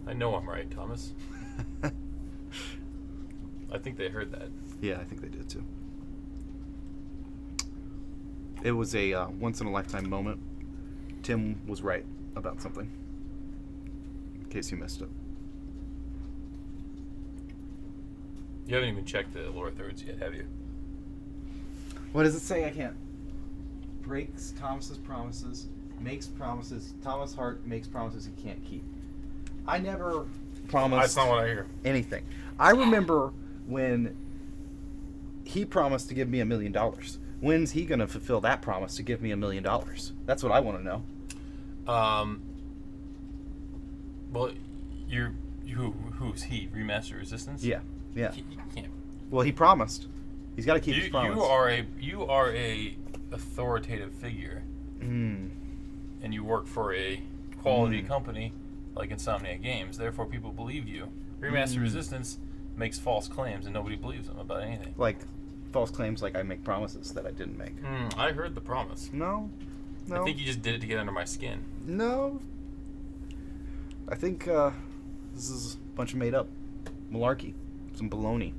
I know I'm right, Thomas. I think they heard that. Yeah, I think they did too. It was a once-in-a-lifetime moment. Tim was right about something. In case you missed it. You haven't even checked the lower thirds yet, have you? What does it say? I can't. Breaks Thomas's promises, makes promises. Thomas Hart makes promises he can't keep. I never promised That's not what I hear. anything. I remember when he promised to give me $1 million. When's he going to fulfill that promise to give me $1 million? That's what I want to know. Well, who's he? Remaster Resistance? Yeah. You can't. Well, he promised. He's got to keep his promise. You are a authoritative figure, and you work for a quality company like Insomniac Games. Therefore, people believe you. Remaster Resistance makes false claims, and nobody believes them about anything. Like false claims, like I make promises that I didn't make. I heard the promise. No. I think you just did it to get under my skin. No. I think this is a bunch of made up malarkey. Some baloney.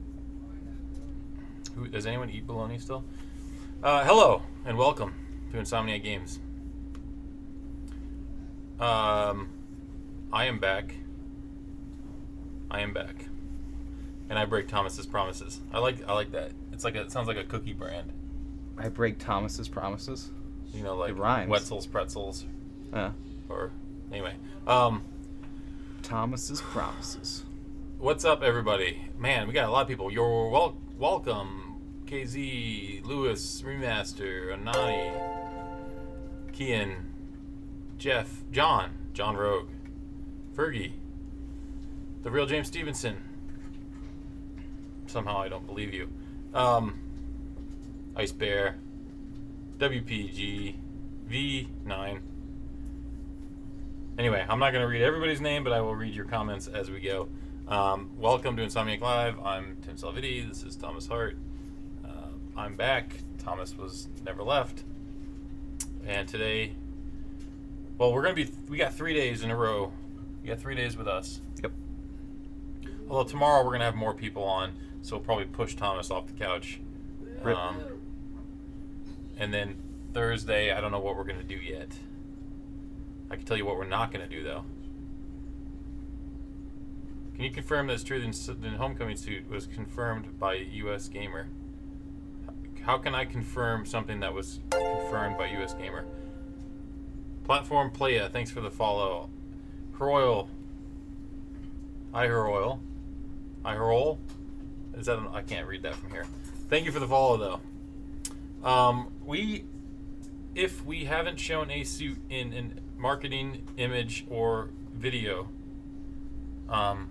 Does anyone eat bologna still? Hello, and welcome to Insomniac Games. I am back. And I break Thomas's promises. I like that. It sounds like a cookie brand. I break Thomas's promises. You know, like it rhymes. Wetzel's Pretzels. Or anyway. Thomas's promises. What's up, everybody? Man, we got a lot of people. You're welcome. KZ, Lewis, Remaster, Anani, Kian, Jeff, John Rogue, Fergie, the real James Stevenson. Somehow I don't believe you. Ice Bear, WPG, V9. Anyway, I'm not going to read everybody's name, but I will read your comments as we go. Welcome to Insomniac Live. I'm Tim Salviti. This is Thomas Hart. I'm back. Thomas was never left. And today, well, we got 3 days in a row. We got 3 days with us. Yep. Although tomorrow we're going to have more people on, so we'll probably push Thomas off the couch. And then Thursday, I don't know what we're going to do yet. I can tell you what we're not going to do, though. Can you confirm that it's true that the homecoming suit was confirmed by US Gamer? How can I confirm something that was confirmed by US Gamer? Platform Playa, thanks for the follow. Heroil. Heroil. Is that? I can't read that from here. Thank you for the follow, though. If we haven't shown a suit in marketing, image, or video, I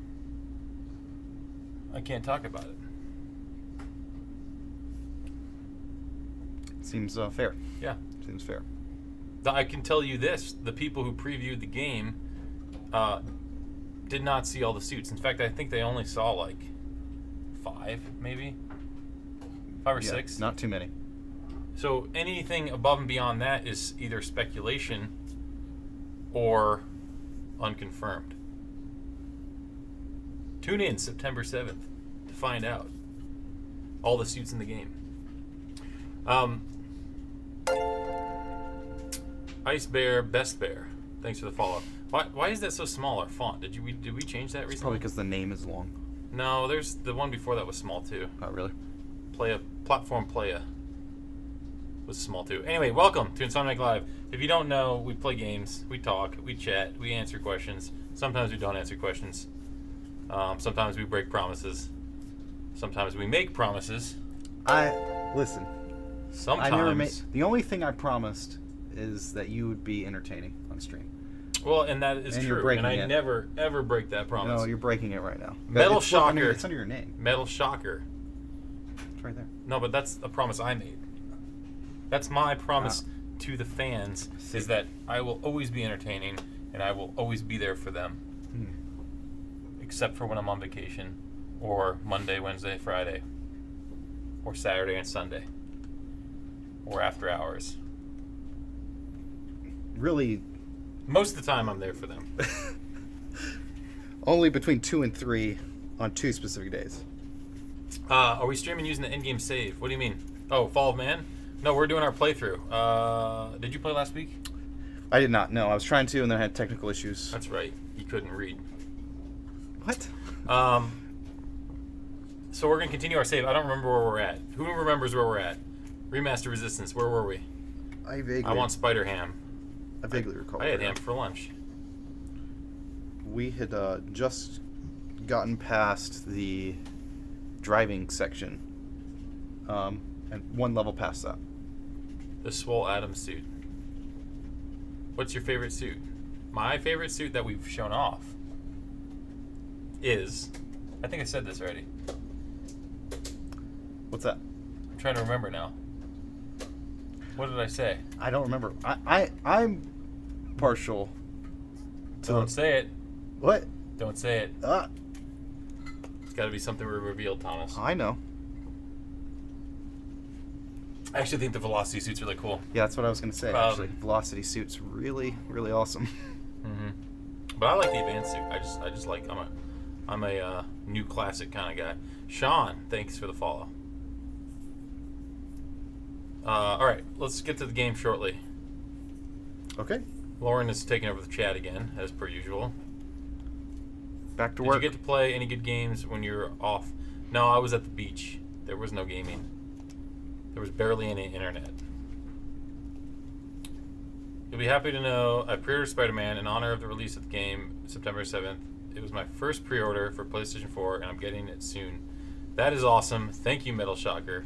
can't talk about it. Seems fair. Yeah. Seems fair. I can tell you this. The people who previewed the game did not see all the suits. In fact, I think they only saw like 5, maybe? 5 or 6? Not too many. So anything above and beyond that is either speculation or unconfirmed. Tune in September 7th to find out all the suits in the game. Ice Bear, Best Bear. Thanks for the follow. Why is that so small, our font? Did we change that recently? It's probably because the name is long. No, there's the one before that was small too. Oh, really? Platform Playa was small too. Anyway, welcome to Insomniac Live. If you don't know, we play games, we talk, we chat, we answer questions. Sometimes we don't answer questions. Sometimes we break promises. Sometimes we make promises. Listen. Sometimes. I never made. The only thing I promised is that you would be entertaining on stream. Well, and that is and true. And I never, ever break that promise. No, you're breaking it right now. Metal Shocker. It's under your name. Metal Shocker. It's right there. No, but that's a promise I made. That's my promise to the fans, is that I will always be entertaining and I will always be there for them. Except for when I'm on vacation, or Monday, Wednesday, Friday, or Saturday and Sunday, or after hours. Really, Most of the time, I'm there for them. Only between 2 and 3 on 2 specific days. Are we streaming using the in-game save? What do you mean? Oh, Fall of Man? No, we're doing our playthrough. Did you play last week? I did not. No, I was trying to, and then I had technical issues. That's right. You couldn't read. What? So we're going to continue our save. I don't remember where we're at. Who remembers where we're at? Remaster Resistance. Where were we? I want Spider Ham. I vaguely recall. I had ham for lunch. We had just gotten past the driving section, and one level past that. The Swole Adams suit. What's your favorite suit? My favorite suit that we've shown off is... I think I said this already. What's that? I'm trying to remember now. What did I say? I don't remember. I'm partial to... Don't say it. What? Don't say it. It's got to be something we revealed, Thomas. I know. I actually think the Velocity suit's really cool. Yeah, that's what I was going to say, actually. Velocity suit's really, really awesome. Mm-hmm. But I like the advanced suit. I just like... I'm a new classic kind of guy. Sean, thanks for the follow. All right, let's get to the game shortly. Okay. Lauren is taking over the chat again, as per usual. Back to work. Did you get to play any good games when you're off? No, I was at the beach. There was no gaming. There was barely any internet. You'll be happy to know I pre-ordered Spider-Man in honor of the release of the game September 7th. It was my first pre-order for PlayStation 4, and I'm getting it soon. That is awesome. Thank you, Metal Shocker.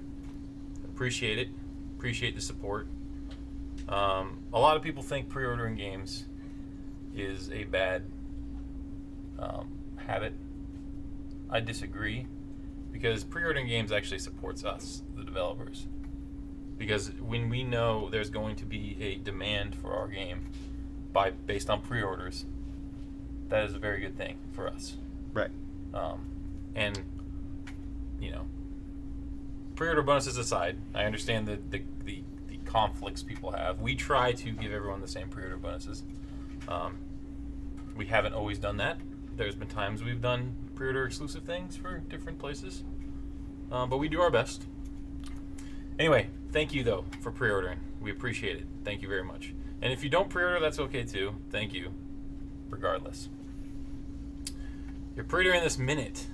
Appreciate it. Appreciate the support. A lot of people think pre-ordering games is a bad habit. I disagree, because pre-ordering games actually supports us, the developers. Because when we know there's going to be a demand for our game based on pre-orders, that is a very good thing for us. Right. And, you know, pre-order bonuses aside, I understand the conflicts people have. We try to give everyone the same pre-order bonuses. We haven't always done that. There's been times we've done pre-order exclusive things for different places. But we do our best. Anyway, thank you, though, for pre-ordering. We appreciate it. Thank you very much. And if you don't pre-order, that's okay, too. Thank you, regardless. You're pre-ordering this minute.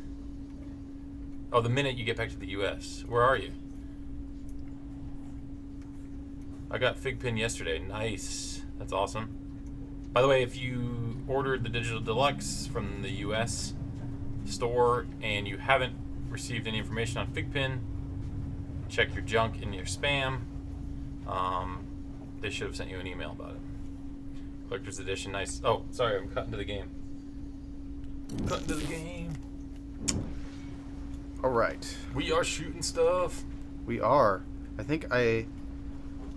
Oh, the minute you get back to the U.S. Where are you? I got Figpin yesterday. Nice. That's awesome. By the way, if you ordered the Digital Deluxe from the U.S. store and you haven't received any information on Figpin, check your junk and your spam. They should have sent you an email about it. Collector's Edition, nice. Oh, sorry, I'm cutting to the game. Cutting to the game. All right. We are shooting stuff. We are.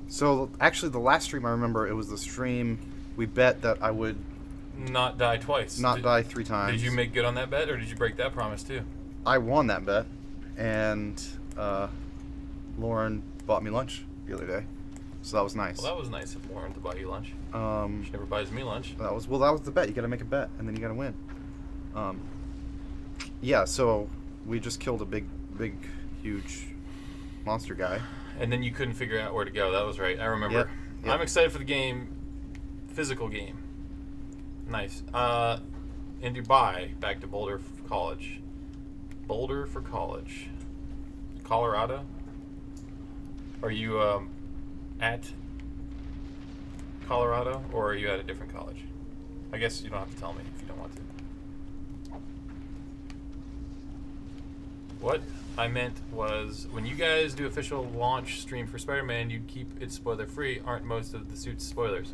So, actually, the last stream I remember, it was the stream we bet that I would... Not die twice. Die 3 times. Did you make good on that bet, or did you break that promise, too? I won that bet, and Lauren bought me lunch the other day, so that was nice. Well, that was nice of Lauren to buy you lunch. She never buys me lunch. That was the bet. You got to make a bet, and then you got to win. Yeah, so we just killed a big, huge monster guy. And then you couldn't figure out where to go. That was right. I remember. Yep. I'm excited for the game. Physical game. Nice. In Dubai, back to Boulder for college. Boulder for college. Colorado? Are you at Colorado, or are you at a different college? I guess you don't have to tell me if you don't want to. What I meant was, when you guys do official launch stream for Spider-Man, you'd keep it spoiler-free. Aren't most of the suits spoilers?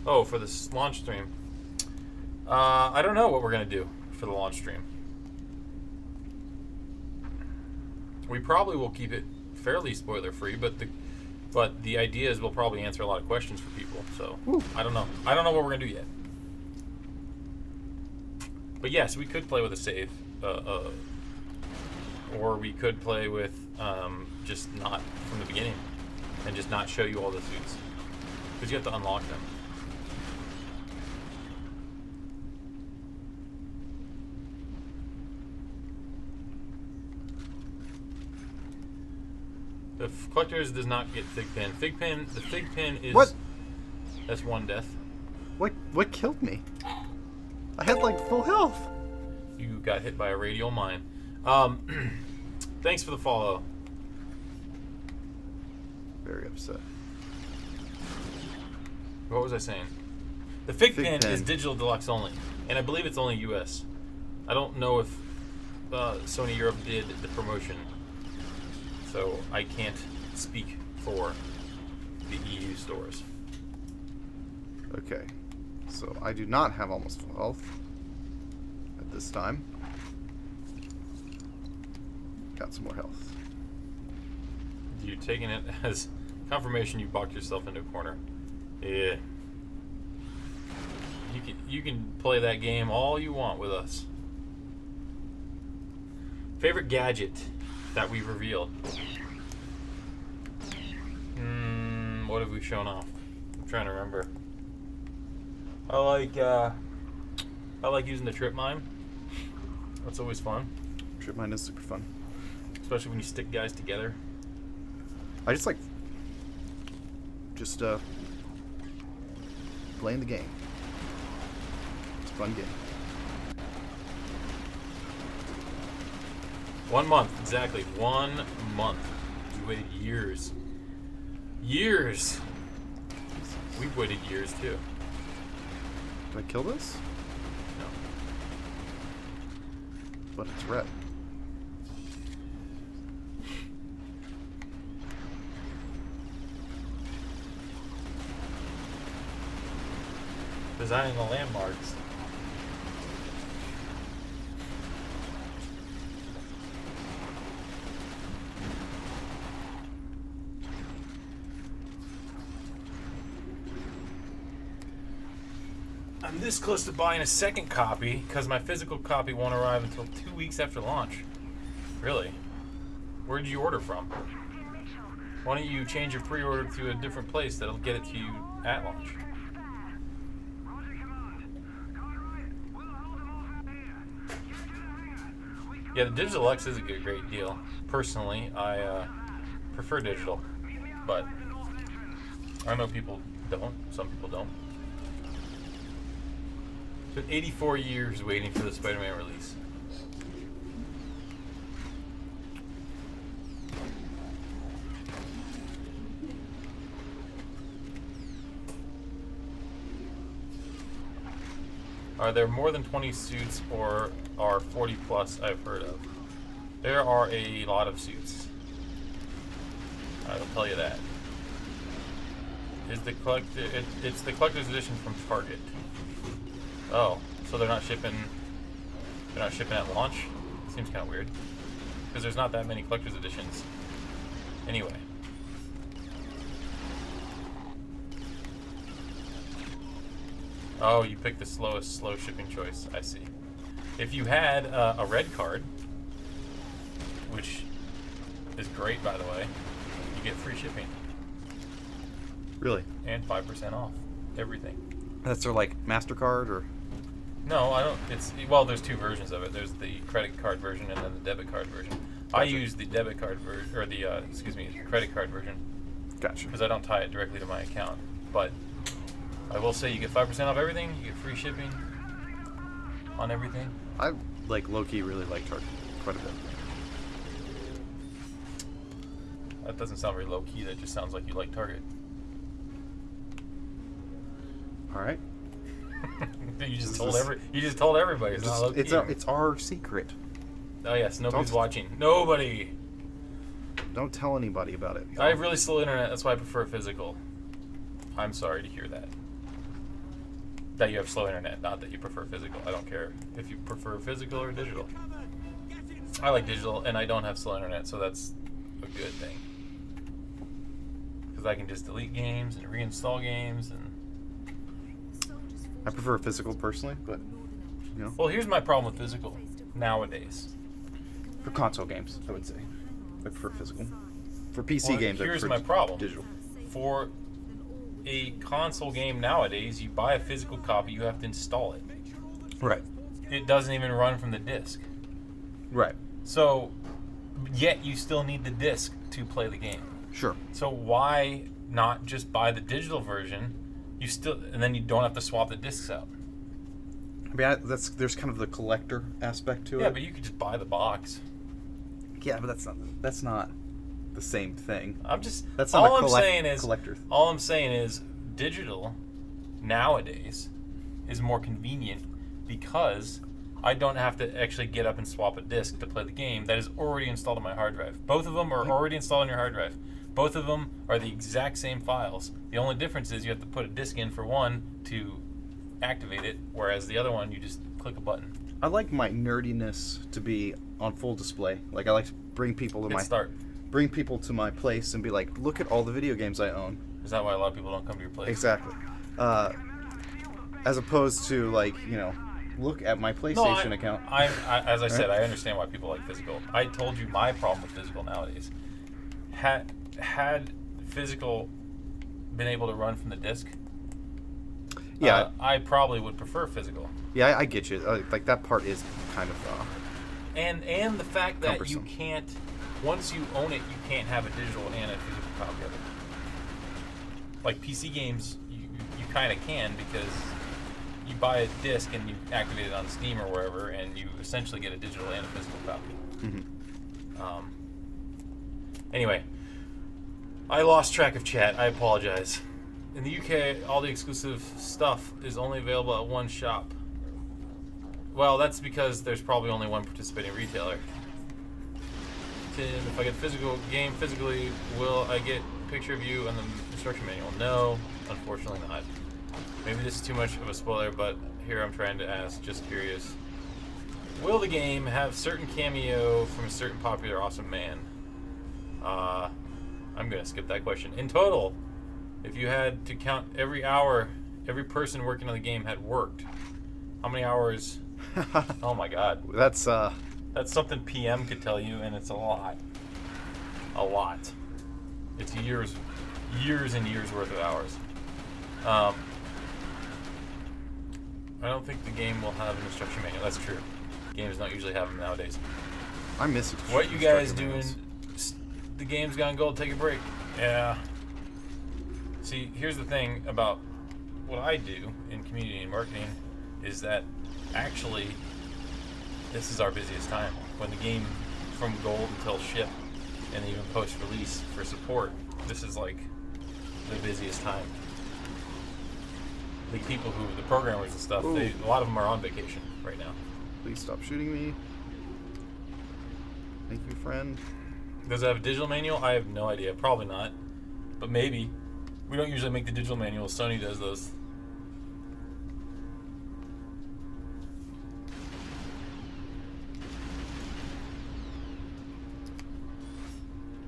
Oh, for this launch stream. I don't know what we're going to do for the launch stream. We probably will keep it fairly spoiler-free, but the idea is we'll probably answer a lot of questions for people. So, I don't know. I don't know what we're going to do yet. But yes, we could play with a save. Or we could play with just not from the beginning and just not show you all the suits, because you have to unlock them. The collectors does not get fig pin. The fig pin is... What? That's one death. What killed me? I had like full health. You got hit by a radial mine. Thanks for the follow. Very upset. What was I saying? The fig Fig pin is pin. digital deluxe only, and I believe it's only US. I don't know if Sony Europe did the promotion, so I can't speak for the EU stores. Okay. So I do not have almost full health at this time. Got some more health. You're taking it as confirmation you boxed yourself into a corner. Yeah. You can play that game all you want with us. Favorite gadget that we've revealed. What have we shown off? I'm trying to remember. I like using the trip mine. That's always fun. Trip mine is super fun. Especially when you stick guys together. I just like playing the game. It's a fun game. 1 month, exactly. 1 month. You waited years. Years! We've waited years too. Did I kill this? No. But it's red. Designing the landmarks. I'm this close to buying a second copy because my physical copy won't arrive until 2 weeks after launch. Really? Where did you order from? Why don't you change your pre-order to a different place that'll get it to you at launch? Yeah, the Digital X is a great deal. Personally, I prefer digital, but I know people don't. Some people don't. It's been 84 years waiting for the Spider-Man release. Are there more than 20 suits or are 40 plus I've heard of? There are a lot of suits. I will tell you that. Is the it's the collector's edition from Target. Oh, so they're not shipping at launch? Seems kind of weird. Because there's not that many collector's editions. Anyway. Oh, you picked the slow shipping choice. I see. If you had a red card, which is great, by the way, you get free shipping. Really? And 5% off everything. That's their like MasterCard or? No, I don't. Well, there's two versions of it. There's the credit card version and then the debit card version. I Gotcha. use the debit card version, or the credit card version, Gotcha. because I don't tie it directly to my account. But I will say you get 5% off everything. You get free shipping on everything. I like low-key really like Target quite a bit. That doesn't sound very low key. That just sounds like you like Target. All right. You just This told is- everybody. It's not low key. It's our secret. Oh yes, nobody's Don't- watching. Nobody. Don't tell anybody about it. I have really slow internet. That's why I prefer physical. I'm sorry to hear that. That you have slow internet, not that you prefer physical. I don't care if you prefer physical or digital. I like digital, and I don't have slow internet, so that's a good thing. Because I can just delete games and reinstall games, and I prefer physical personally, but you know, well, here's my problem with physical nowadays. for console games, I would say I prefer physical. For PC Well, games, I here's prefer my problem. digital. For a console game nowadays, you buy a physical copy, you have to install it. Right. It doesn't even run from the disc. Right. So, yet you still need the disc to play the game. Sure. So why not just buy the digital version? And then you don't have to swap the discs out. I mean, there's kind of the collector aspect to it. Yeah, but you could just buy the box. Yeah, but that's not the same thing. That's not all a collector. All I'm saying is digital nowadays is more convenient because I don't have to actually get up and swap a disc to play the game that is already installed on my hard drive. Both of them are already installed on your hard drive. Both of them are the exact same files. The only difference is you have to put a disc in for one to activate it, whereas the other one you just click a button. I like my nerdiness to be on full display. Like I like to bring people to my place and be like, look at all the video games I own. Is that why a lot of people don't come to your place? Exactly. As opposed to look at my PlayStation account. As I said, I understand why people like physical. I told you my problem with physical nowadays. Had physical been able to run from the disc, yeah, I probably would prefer physical. Yeah, I get you. Like that part is kind of and the fact that cumbersome. you can't, once you own it, you can't have a digital and a physical copy of it. Like PC games, you kind of can because you buy a disc and you activate it on Steam or wherever, and you essentially get a digital and a physical copy. Mm-hmm. Anyway, I lost track of chat. I apologize. In the UK, all the exclusive stuff is only available at one shop. Well, that's because there's probably only one participating retailer. Tim, if I get physical game physically, will I get a picture of you and the instruction manual? No, unfortunately not. Maybe this is too much of a spoiler, but here I'm trying to ask, just curious. Will the game have certain cameo from a certain popular awesome man? I'm going to skip that question. In total, if you had to count every hour every person working on the game had worked, how many hours? Oh my god. That's something PM could tell you, and it's a lot. A lot. It's years and years worth of hours. I don't think the game will have an instruction manual. That's true. Games don't usually have them nowadays. I miss it. What you guys doing? The game's gone gold. Take a break. Yeah. See, here's the thing about what I do in community and marketing is that actually this is our busiest time. When the game from gold until ship and even post-release for support, this is like the busiest time. The people the programmers and stuff, a lot of them are on vacation right now. Please stop shooting me. Thank you, friend. Does it have a digital manual? I have no idea. Probably not. But maybe. We don't usually make the digital manuals. Sony does those.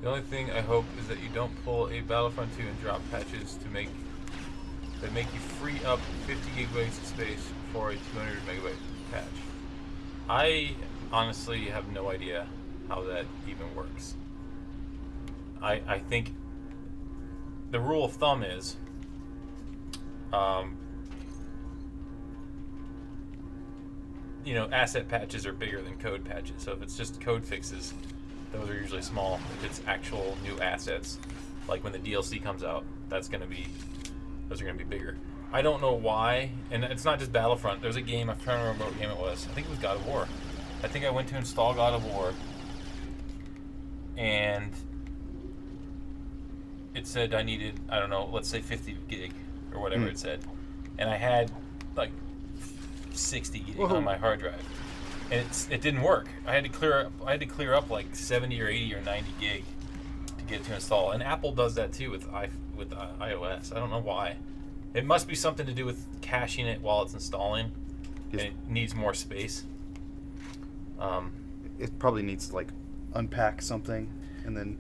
The only thing I hope is that you don't pull a Battlefront 2 and drop patches that make you free up 50 gigabytes of space for a 200 megabyte patch. I honestly have no idea how that even works. I think the rule of thumb is asset patches are bigger than code patches. So if it's just code fixes, those are usually small. If it's actual new assets, like when the DLC comes out, those are going to be bigger. I don't know why, and it's not just Battlefront. There's a game, I'm trying to remember what game it was. I think it was God of War. I think I went to install God of War, and it said I needed, I don't know, let's say 50 gig or whatever it said. And I had like 60 gig on my hard drive. And it didn't work. I had to clear up like 70 or 80 or 90 gig to get it to install. And Apple does that too with iOS. I don't know why. It must be something to do with caching it while it's installing. And it needs more space. It probably needs to unpack something and then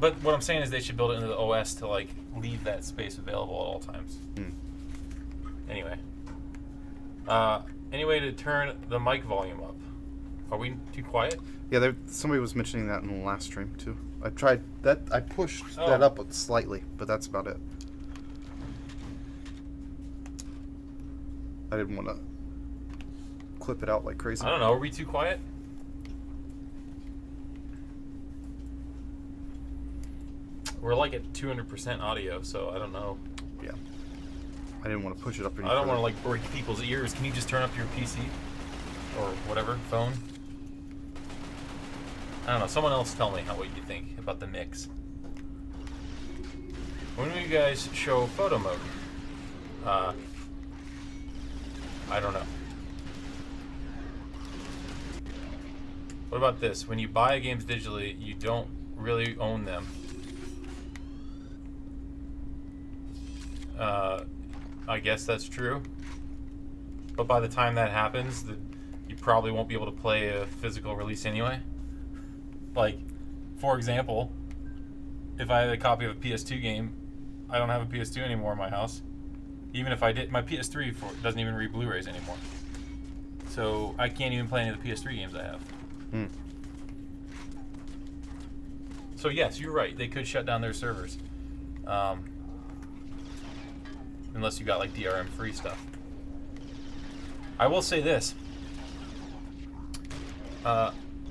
but what I'm saying is they should build it into the OS to leave that space available at all times. Anyway, any way to turn the mic volume up? Are we too quiet? Yeah, somebody was mentioning that in the last stream too. I tried that. I pushed that up slightly, but that's about it. I didn't want to clip it out like crazy. I don't know. Are we too quiet? We're like at 200% audio, so I don't know. Yeah. I didn't want to push it up any I don't want to further. like break people's ears. Can you just turn up your PC or whatever phone? I don't know. Someone else tell me what you think about the mix. When will you guys show photo mode? I don't know. What about this? When you buy games digitally, you don't really own them. I guess that's true. But by the time that happens, you probably won't be able to play a physical release anyway. Like, for example, if I had a copy of a PS2 game, I don't have a PS2 anymore in my house. Even if I did, my PS3 doesn't even read Blu-rays anymore. So I can't even play any of the PS3 games I have. Hmm. So yes, you're right. They could shut down their servers. Unless you got like DRM free stuff. I will say this.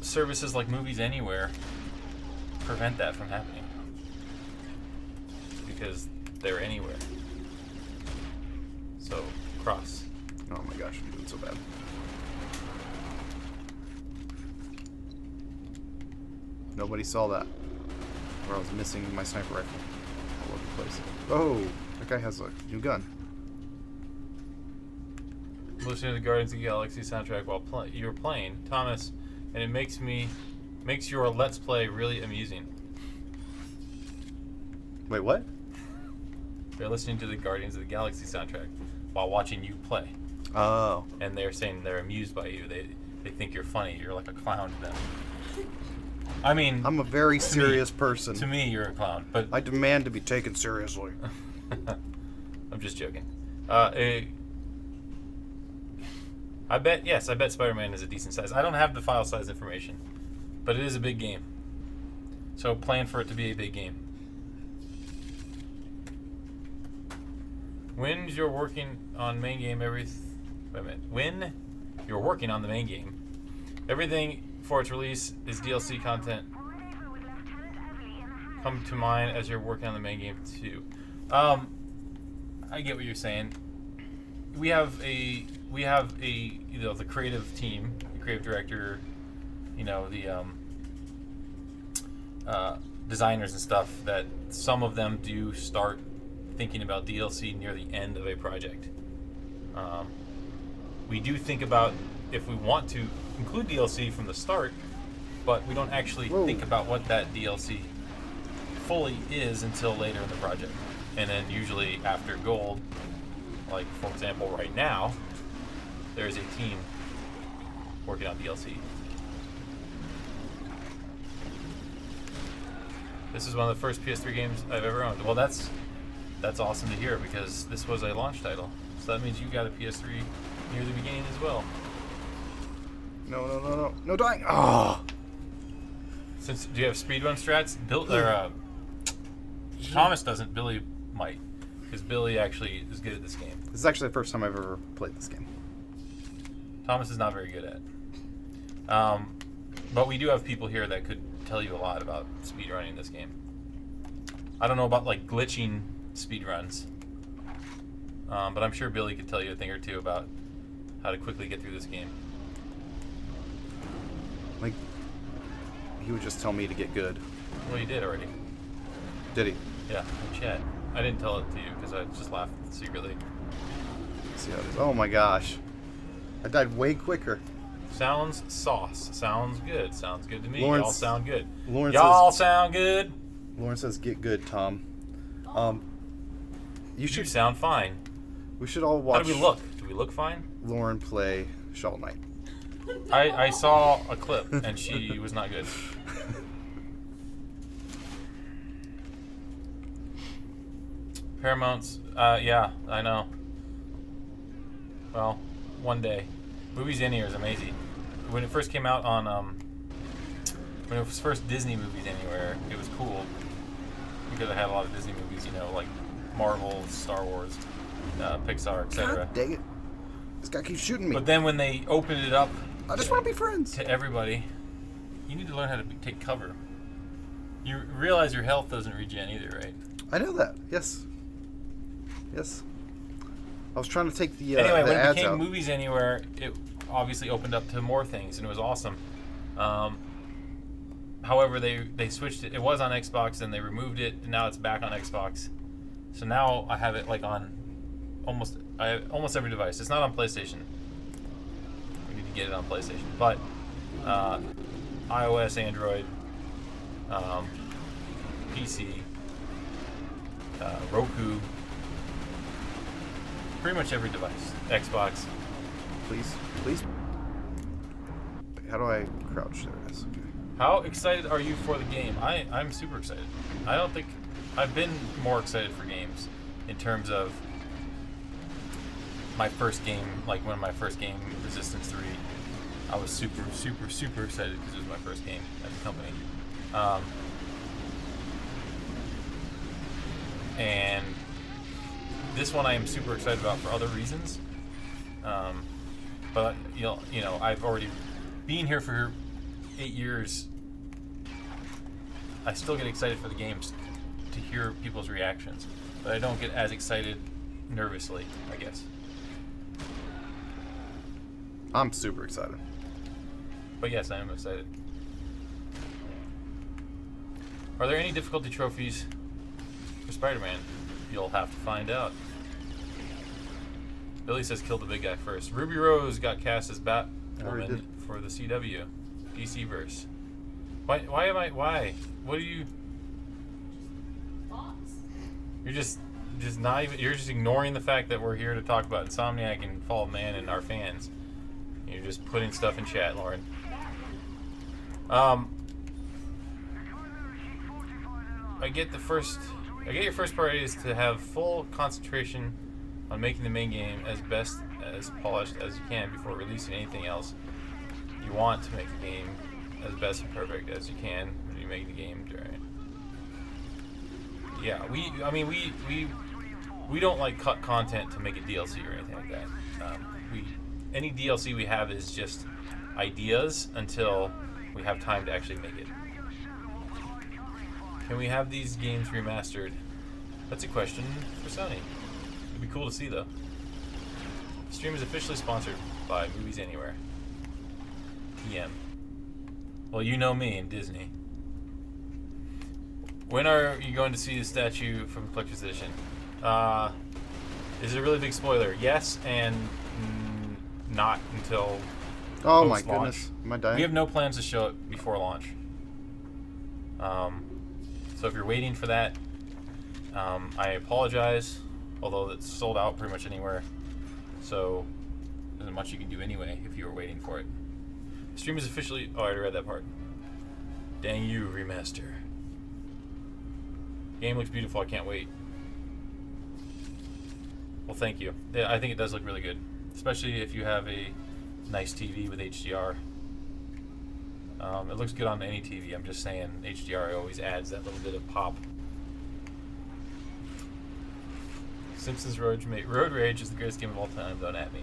Services like Movies Anywhere prevent that from happening. Because they're anywhere. So, cross. Oh my gosh, I'm doing so bad. Nobody saw that. Or I was missing my sniper rifle all over the place. Oh, that guy has a new gun. I'm listening to the Guardians of the Galaxy soundtrack while you're playing, Thomas, and it makes your Let's Play really amusing. Wait, what? They're listening to the Guardians of the Galaxy soundtrack while watching you play. Oh. And they're saying they're amused by you. They think you're funny. You're like a clown to them. I mean, I'm a very serious person. To me, you're a clown. But I demand to be taken seriously. I'm just joking. I bet Spider-Man is a decent size. I don't have the file size information, but it is a big game. So plan for it to be a big game. When you're working on main game, When you're working on the main game, everything for its release is DLC content. Come to mind as you're working on the main game too. I get what you're saying. We have the creative team, the creative director, the designers and stuff, that some of them do start thinking about DLC near the end of a project. We do think about if we want to include DLC from the start, but we don't actually think about what that DLC fully is until later in the project. And then usually after Gold, like for example right now, there's a team working on DLC. This is one of the first PS3 games I've ever owned. Well, that's awesome to hear, because this was a launch title. So that means you got a PS3 near the beginning as well. No dying. Oh. Do you have speedrun strats? Thomas doesn't. Billy might, because Billy actually is good at this game. This is actually the first time I've ever played this game. Thomas is not very good at it. But we do have people here that could tell you a lot about speedrunning this game. I don't know about like glitching speedruns, but I'm sure Billy could tell you a thing or two about how to quickly get through this game. Like, he would just tell me to get good. Well, you did already. Did he? Yeah, in chat. I didn't tell it to you because I just laughed secretly. Let's see how it is. Oh my gosh. I died way quicker. Sounds sauce. Sounds good. Sounds good to me. Lawrence, Y'all sound good. Lawrence sound good. Lawrence says, "Get good, Tom." You You sound fine. We should all watch. How do we look? Do we look fine? Lauren play Shovel Knight. I saw a clip and she was not good. Paramount's, yeah, I know. Well, one day. Movies Anywhere is amazing. When it first came out on, when it was first Disney Movies Anywhere, it was cool. Because I had a lot of Disney movies, like Marvel, Star Wars, Pixar, etc. God dang it. This guy keeps shooting me. But then when they opened it up I just want to be friends. to everybody, you need to learn how to take cover. You realize your health doesn't regen either, right? I know that. Yes. Yes. I was trying to take the Anyway, the when it ads became out. Movies Anywhere, it obviously opened up to more things, and it was awesome. However, they switched it. It was on Xbox, and they removed it, and now it's back on Xbox. So now I have it like on almost every device. It's not on PlayStation. We need to get it on PlayStation, but iOS, Android, PC, Roku, pretty much every device. Xbox. Please. Please. How do I crouch? There it is. Okay. How excited are you for the game? I'm super excited. I don't think I've been more excited for games in terms of my first game, like when my first game, Resistance 3, I was super excited because it was my first game at the company. And this one I am super excited about for other reasons. But you know, I've already been here for 8 years. I still get excited for the games to hear people's reactions, but I don't get as excited nervously, I guess. I'm super excited. But yes, I am excited. Are there any difficulty trophies for Spider-Man? You'll have to find out. Billy says kill the big guy first. Ruby Rose got cast as Batwoman for the CW DC verse. Why? Why? What are you? You're just not even. You're just ignoring the fact that we're here to talk about Insomniac and Fall of Man and our fans. You're just putting stuff in chat, Lauren. I get your first priority is to have full concentration on making the main game as best as polished as you can before releasing anything else. You want to make the game as best and perfect as you can when you make the game, right? Yeah, we don't like cut content to make a DLC or anything like that. Any DLC we have is just ideas until we have time to actually make it. Can we have these games remastered? That's a question for Sony. It'd be cool to see, though. The stream is officially sponsored by Movies Anywhere. PM. Well, you know me and Disney. When are you going to see the statue from Collector's Edition? Is it a really big spoiler? Yes, and not until Oh my post-launch. goodness. Am I dying? We have no plans to show it before launch. So if you're waiting for that, I apologize, although it's sold out pretty much anywhere. So there isn't much you can do anyway if you were waiting for it. The stream is officially... Oh, I already read that part. Dang you, remaster. Game looks beautiful. I can't wait. Well, thank you. Yeah, I think it does look really good, especially if you have a nice TV with HDR. It looks good on any TV. I'm just saying HDR always adds that little bit of pop. Simpsons Road Rage is the greatest game of all time. Don't at me.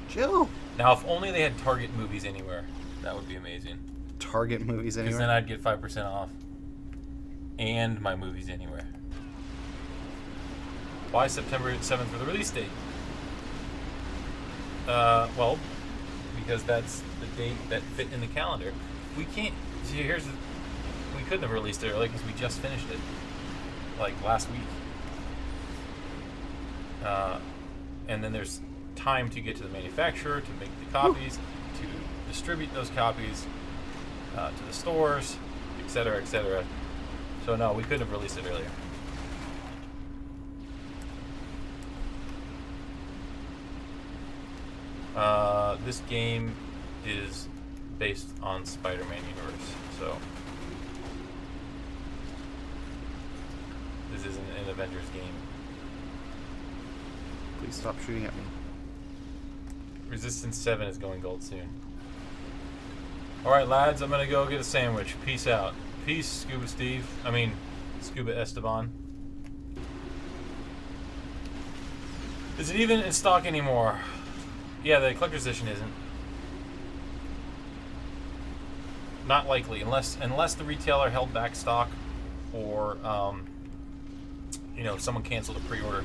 Jill. Now, if only they had Target Movies Anywhere, that would be amazing. Target Movies Because Anywhere. then I'd get 5% off. And my Movies Anywhere. Why September 7th for the release date? Well, because that's the date that fit in the calendar. We can't. See, we couldn't have released it early because we just finished it, like last week. And then there's time to get to the manufacturer to make the copies, to distribute those copies to the stores, etc., etc. So no, we couldn't have released it earlier. This game is based on Spider-Man universe, so this isn't an Avengers game. Please stop shooting at me. Resistance 7 is going gold soon. Alright, lads, I'm gonna go get a sandwich. Peace out. Peace, Scuba Steve. I mean, Scuba Esteban. Is it even in stock anymore? Yeah, the collector's edition isn't. not likely unless the retailer held back stock or someone canceled a pre-order.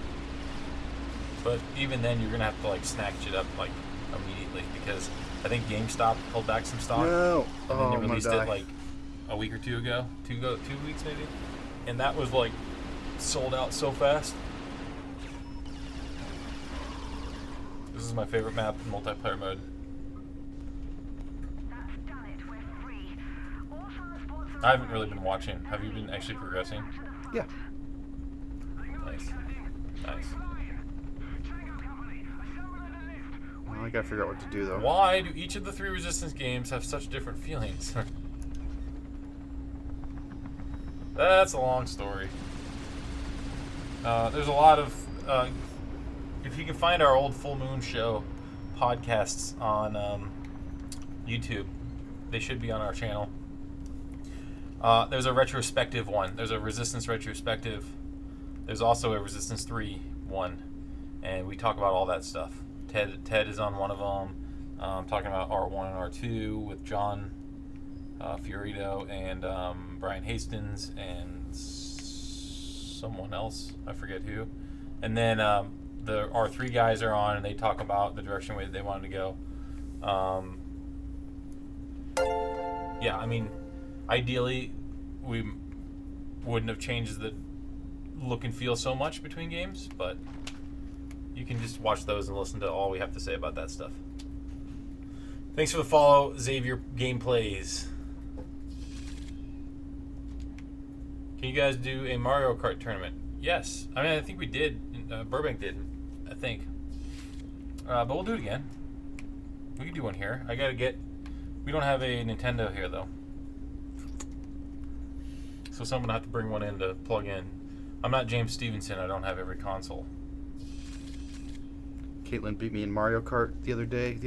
But even then, you're gonna have to like snatch it up like immediately because I think GameStop held back some stock. No. And then they I'm gonna released die. it like a week or two ago, 2 weeks maybe, and that was like sold out so fast. This is my favorite map in multiplayer mode. I haven't really been watching. Have you been actually progressing? Yeah. Nice. Nice. Well, I gotta figure out what to do though. Why do each of the 3 Resistance games have such different feelings? That's a long story. There's a lot of... if you can find our old Full Moon Show podcasts on YouTube, they should be on our channel. There's a retrospective one. There's a Resistance retrospective. There's also a Resistance 3 one. And we talk about all that stuff. Ted is on one of them. Talking about R1 and R2 with John Fiorito and Brian Hastings and someone else. I forget who. And then the R3 guys are on and they talk about the direction way they wanted to go. Yeah, I mean, ideally, we wouldn't have changed the look and feel so much between games, but you can just watch those and listen to all we have to say about that stuff. Thanks for the follow, Xavier Gameplays. Can you guys do a Mario Kart tournament? Yes. I mean, I think we did. Burbank did, I think. But we'll do it again. We can do one here. We don't have a Nintendo here, though. So someone will have to bring one in to plug in. I'm not James Stevenson. I don't have every console. Caitlin beat me in Mario Kart the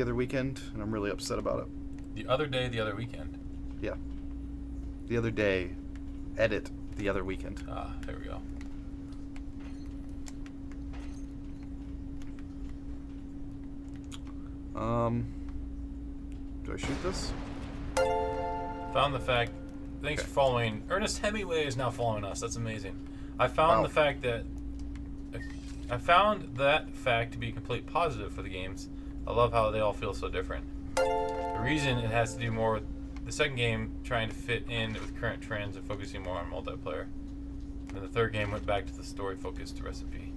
other weekend, and I'm really upset about it. The other weekend? Yeah. The other day, edit the other weekend. Ah, there we go. Do I shoot this? Found the fact. Thanks for following. Ernest Hemingway is now following us. That's amazing. I found the fact that. I found that fact to be complete positive for the games. I love how they all feel so different. The reason it has to do more with the second game trying to fit in with current trends and focusing more on multiplayer. And the third game went back to the story-focused recipe.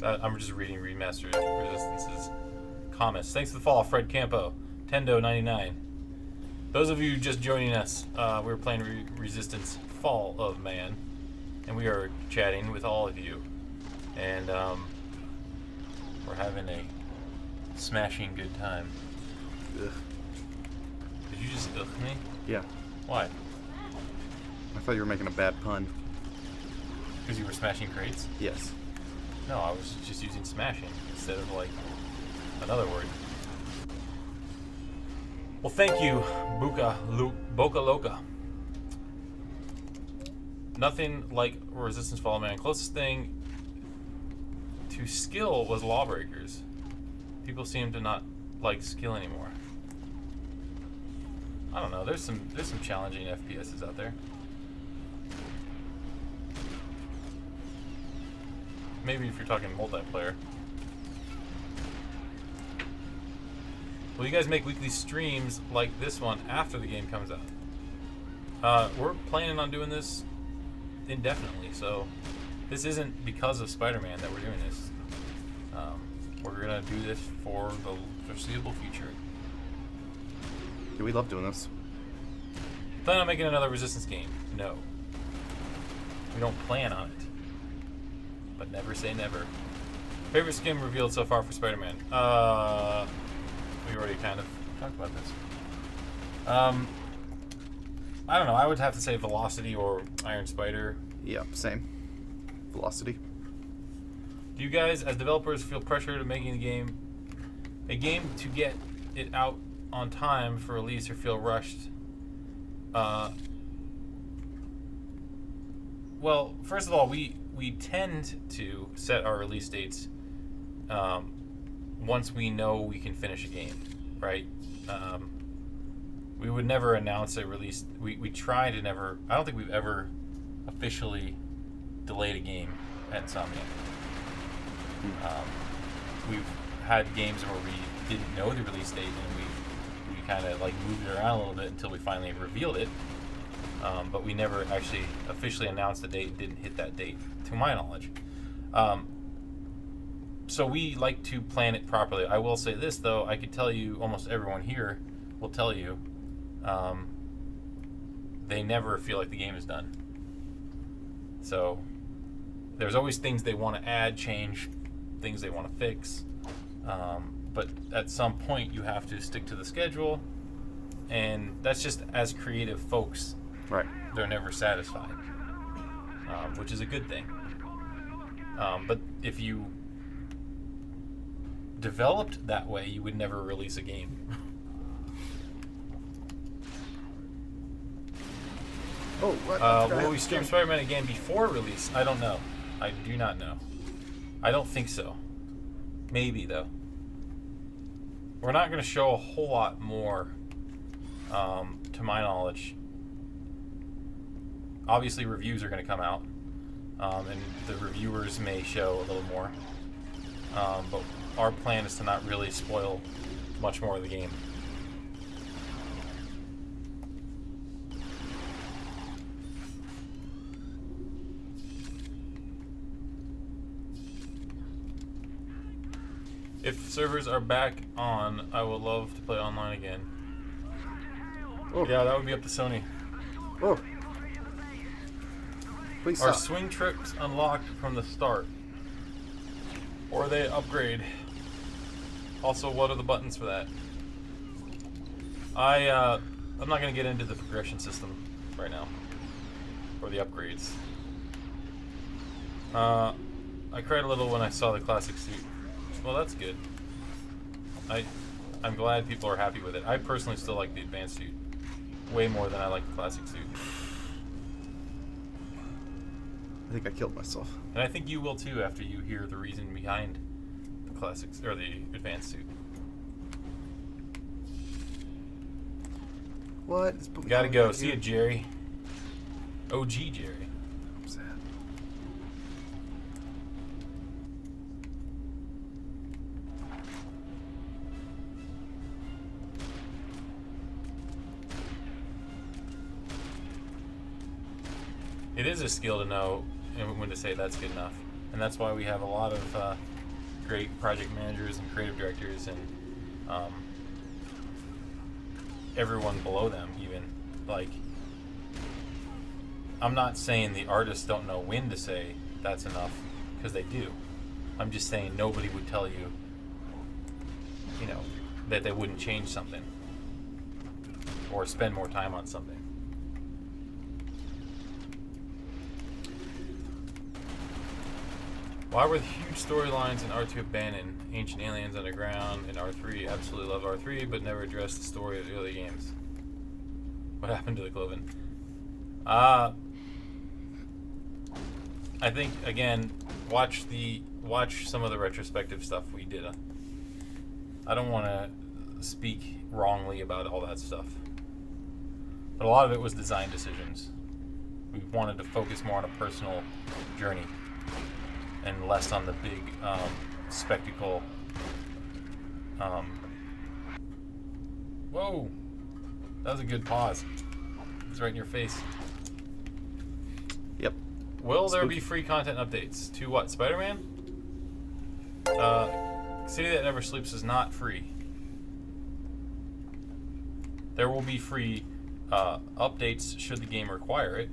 I'm just reading Remastered Resistance's comments. Thanks for the follow, Fred Campo. Tendo99. Those of you just joining us, we're playing Resistance Fall of Man. And we are chatting with all of you. And we're having a smashing good time. Ugh. Did you just ugh me? Yeah. Why? I thought you were making a bad pun. Because you were smashing crates? Yes. No, I was just using smashing instead of like another word. Well, thank you, Boca Loca. Nothing like Resistance Fall of Man. Closest thing to skill was Lawbreakers. People seem to not like skill anymore. I don't know. There's some challenging FPSs out there. Maybe if you're talking multiplayer. Will you guys make weekly streams like this one after the game comes out? We're planning on doing this indefinitely, so this isn't because of Spider-Man that we're doing this. We're gonna do this for the foreseeable future. Yeah, we love doing this. Plan on making another Resistance game? No. We don't plan on it. But never say never. Favorite skin revealed so far for Spider-Man? We already kind of talked about this. I don't know. I would have to say Velocity or Iron Spider. Yeah, same. Velocity. Do you guys, as developers, feel pressure to making a game to get it out on time for release, or feel rushed? Well, first of all, we tend to set our release dates once we know we can finish a game, right? we would never announce a release. We try to never. I don't think we've ever officially delayed a game at Insomniac. We've had games where we didn't know the release date and we kind of like moved it around a little bit until we finally revealed it. But we never actually officially announced the date and didn't hit that date, to my knowledge. So we like to plan it properly. I will say this, though. I could tell you, almost everyone here will tell you, they never feel like the game is done. So there's always things they want to add, change, things they want to fix. But at some point, you have to stick to the schedule. And that's just, as creative folks, Right. they're never satisfied, which is a good thing. But if you developed that way, you would never release a game. Oh, what? Will we stream Spider-Man again before release? I don't know. I do not know. I don't think so. Maybe, though. We're not going to show a whole lot more, to my knowledge. Obviously, reviews are going to come out, and the reviewers may show a little more. But our plan is to not really spoil much more of the game. If servers are back on, I would love to play online again. Oh. Yeah, that would be up to Sony. Oh. Please Are stop. swing tricks unlocked from the start? Or they upgrade? Also, what are the buttons for that? I'm not going to get into the progression system right now. Or the upgrades. I cried a little when I saw the classic suit. Well, that's good. I'm glad people are happy with it. I personally still like the advanced suit way more than I like the classic suit. I think I killed myself. And I think you will too after you hear the reason behind the classics or the advanced suit. What? It's put me Gotta on go. right See here. you, Jerry. OG Jerry. I'm sad. It is a skill to know when to say that's good enough. And that's why we have a lot of great project managers and creative directors and everyone below them even. Like, I'm not saying the artists don't know when to say that's enough, because they do. I'm just saying nobody would tell you, you know, that they wouldn't change something or spend more time on something. Why were the huge storylines in R2 abandoned? Ancient Aliens Underground and R3. Absolutely love R3, but never addressed the story of the early games. What happened to the Cloven? I think, again, watch some of the retrospective stuff we did. I don't want to speak wrongly about all that stuff, but a lot of it was design decisions. We wanted to focus more on a personal journey and less on the big spectacle. Whoa! That was a good pause. It's right in your face. Yep. Will there Spooky. be free content updates to what? Spider-Man? City That Never Sleeps is not free. There will be free updates should the game require it,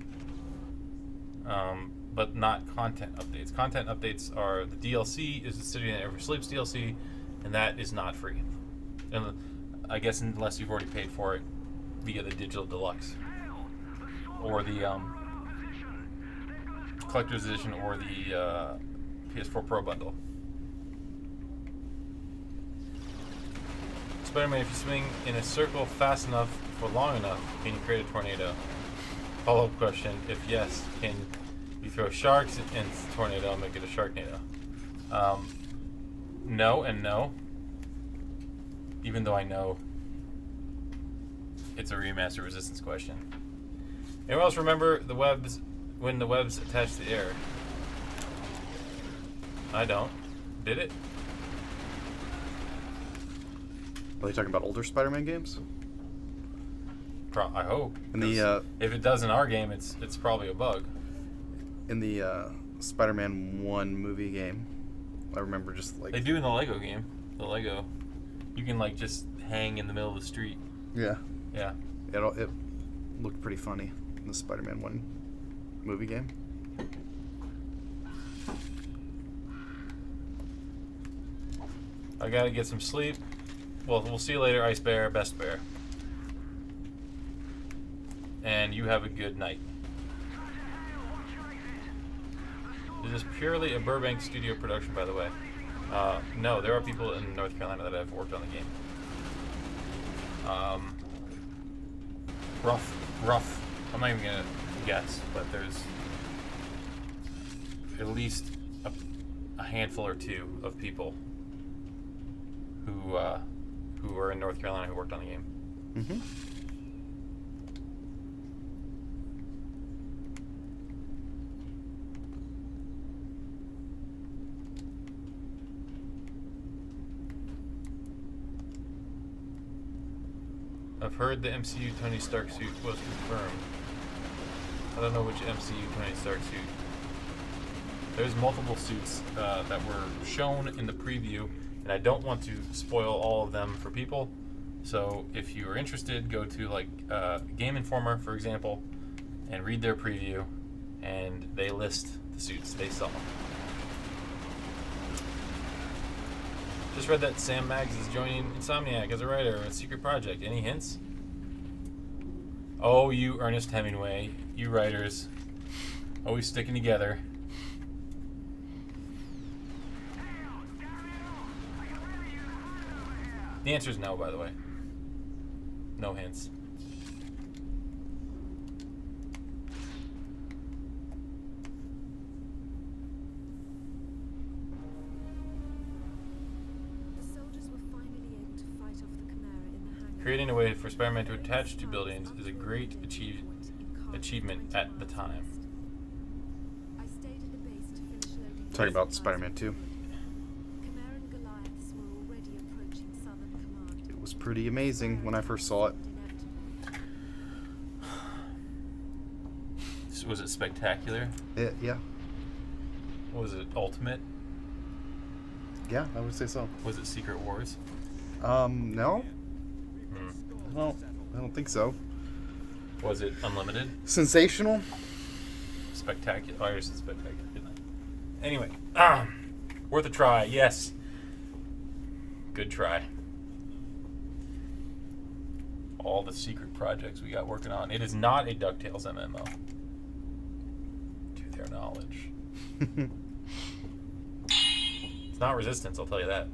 but not content updates. Content updates are the DLC is the City That Never Sleeps DLC, and that is not free. And I guess unless you've already paid for it via the digital deluxe or the collector's edition or the PS4 Pro bundle. Spider-Man, if you swing in a circle fast enough for long enough, can you create a tornado? Follow-up question, if yes, can you throw sharks in the tornado and make it a sharknado? No and no. Even though I know it's a remaster Resistance question. Anyone else remember the webs when the webs attached to the air? I don't. Did it? Are they talking about older Spider-Man games? I hope. In the if it does in our game, it's probably a bug. in the Spider-Man 1 movie game, I remember just like They do in the Lego game. The Lego, you can like just hang in the middle of the street. yeah, Yeah. it looked pretty funny in the Spider-Man 1 movie game. I gotta get some sleep. Well, we'll see you later, Ice Bear, Best Bear. And you have a good night. Is this purely a Burbank studio production, by the way? No, there are people in North Carolina that have worked on the game. Rough. I'm not even gonna guess, but there's at least a handful or two of people who are in North Carolina who worked on the game. Mm-hmm. I've heard the MCU Tony Stark suit was confirmed. I don't know which MCU Tony Stark suit. There's multiple suits that were shown in the preview, and I don't want to spoil all of them for people. So if you are interested, go to like Game Informer, for example, and read their preview, and they list the suits they saw. Just read that Sam Maggs is joining Insomniac as a writer of a secret project. Any hints? Oh, you Ernest Hemingway, you writers, always sticking together. The answer is no, by the way. No hints. Creating a way for Spider-Man to attach to buildings is a great achievement at the time. Talking about Spider-Man 2. It was pretty amazing when I first saw it. Was it spectacular? Yeah. Was it ultimate? Yeah, I would say so. Was it Secret Wars? No. I don't think so. Was it unlimited? Sensational? Spectacular. Oh, I said spectacular, didn't I? Anyway, worth a try. Yes. Good try. All the secret projects we got working on. It is not a DuckTales MMO. To their knowledge. It's not Resistance, I'll tell you that.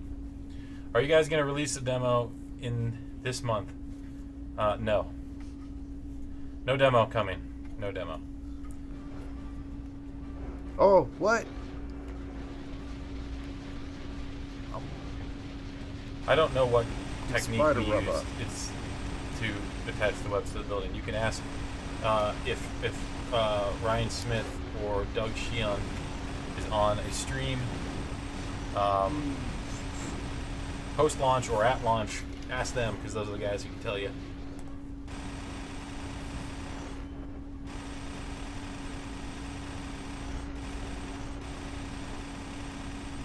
Are you guys going to release a demo in this month? No. No demo coming. No demo. Oh, what? I don't know what technique Spider we used rubber. it's to attach the webs to the building. You can ask if Ryan Smith or Doug Sheehan is on a stream post-launch or at launch. Ask them, because those are the guys who can tell you.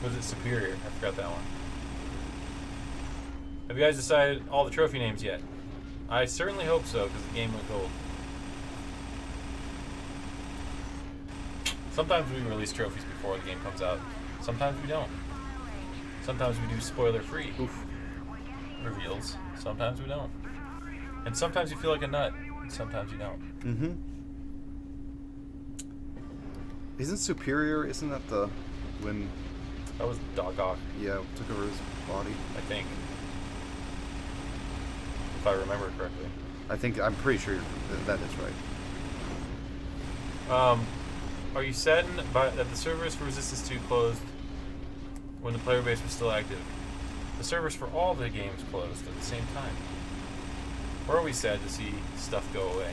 Was it Superior? I forgot that one. Have you guys decided all the trophy names yet? I certainly hope so, because the game went gold. Sometimes we release trophies before the game comes out. Sometimes we don't. Sometimes we do spoiler-free reveals. Sometimes we don't. And sometimes you feel like a nut, and sometimes you don't. Mm-hmm. Isn't Superior, isn't that the... when... That was Doc Ock, Yeah, took over his body? I think. If I remember correctly. I'm pretty sure that is right. Are you saddened that the servers for Resistance 2 closed when the player base was still active? The servers for all the games closed at the same time. We're always sad to see stuff go away.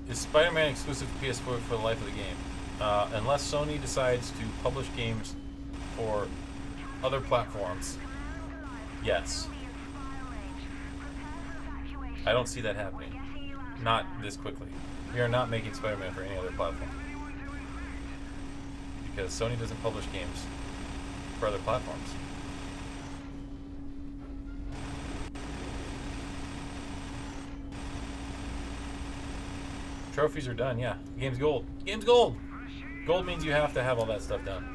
Is Spider-Man exclusive to PS4 for the life of the game? Unless Sony decides to publish games for other platforms, yes. I don't see that happening. Not this quickly. We are not making Spider-Man for any other platform. Because Sony doesn't publish games for other platforms. Trophies are done, yeah. Game's gold. Game's gold! Gold means you have to have all that stuff done.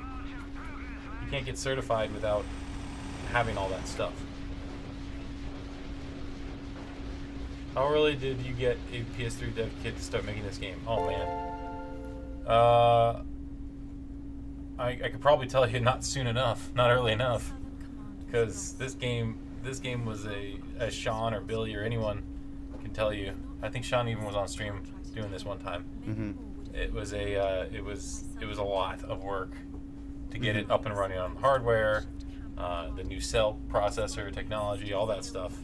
You can't get certified without having all that stuff. How early did you get a PS3 dev kit to start making this game? Oh man. I could probably tell you not soon enough, not early enough. Because this game was as Sean or Billy or anyone can tell you. I think Sean even was on stream doing this one time. Mm-hmm. It was a lot of work to get it up and running on the hardware, the new cell processor technology, all that stuff.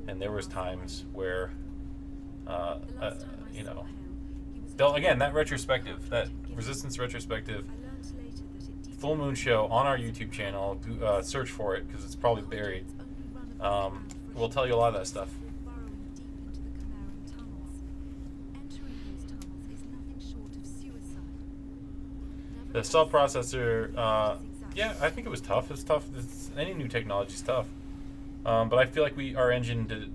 And there was times where, you know, again, that retrospective, that Resistance retrospective, Full Moon Show on our YouTube channel, search for it because it's probably buried. We'll tell you a lot of that stuff. The cell processor, yeah, I think it was tough. It's tough. Any new technology is tough. But I feel like our engine did,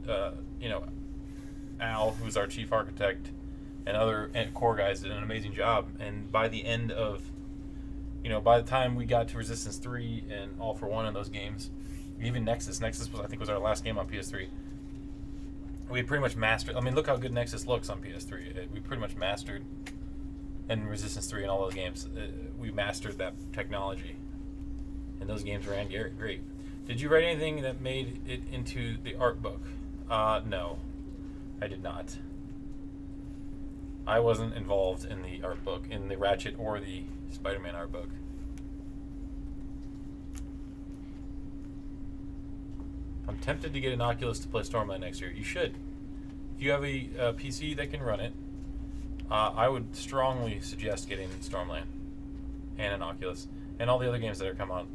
you know, Al, who's our chief architect, and other core guys did an amazing job. And by the end of, you know, by the time we got to Resistance 3 and All for One in those games, even Nexus was, I think, was our last game on PS3. We had pretty much mastered. I mean, look how good Nexus looks on PS3. We pretty much mastered, in Resistance 3 and all those games, we mastered that technology. And those games ran great. Did you write anything that made it into the art book? No, I did not. I wasn't involved in the art book, in the Ratchet or the Spider-Man art book. I'm tempted to get an Oculus to play Stormland next year. You should. If you have a PC that can run it, I would strongly suggest getting Stormland and an Oculus and all the other games that are coming on.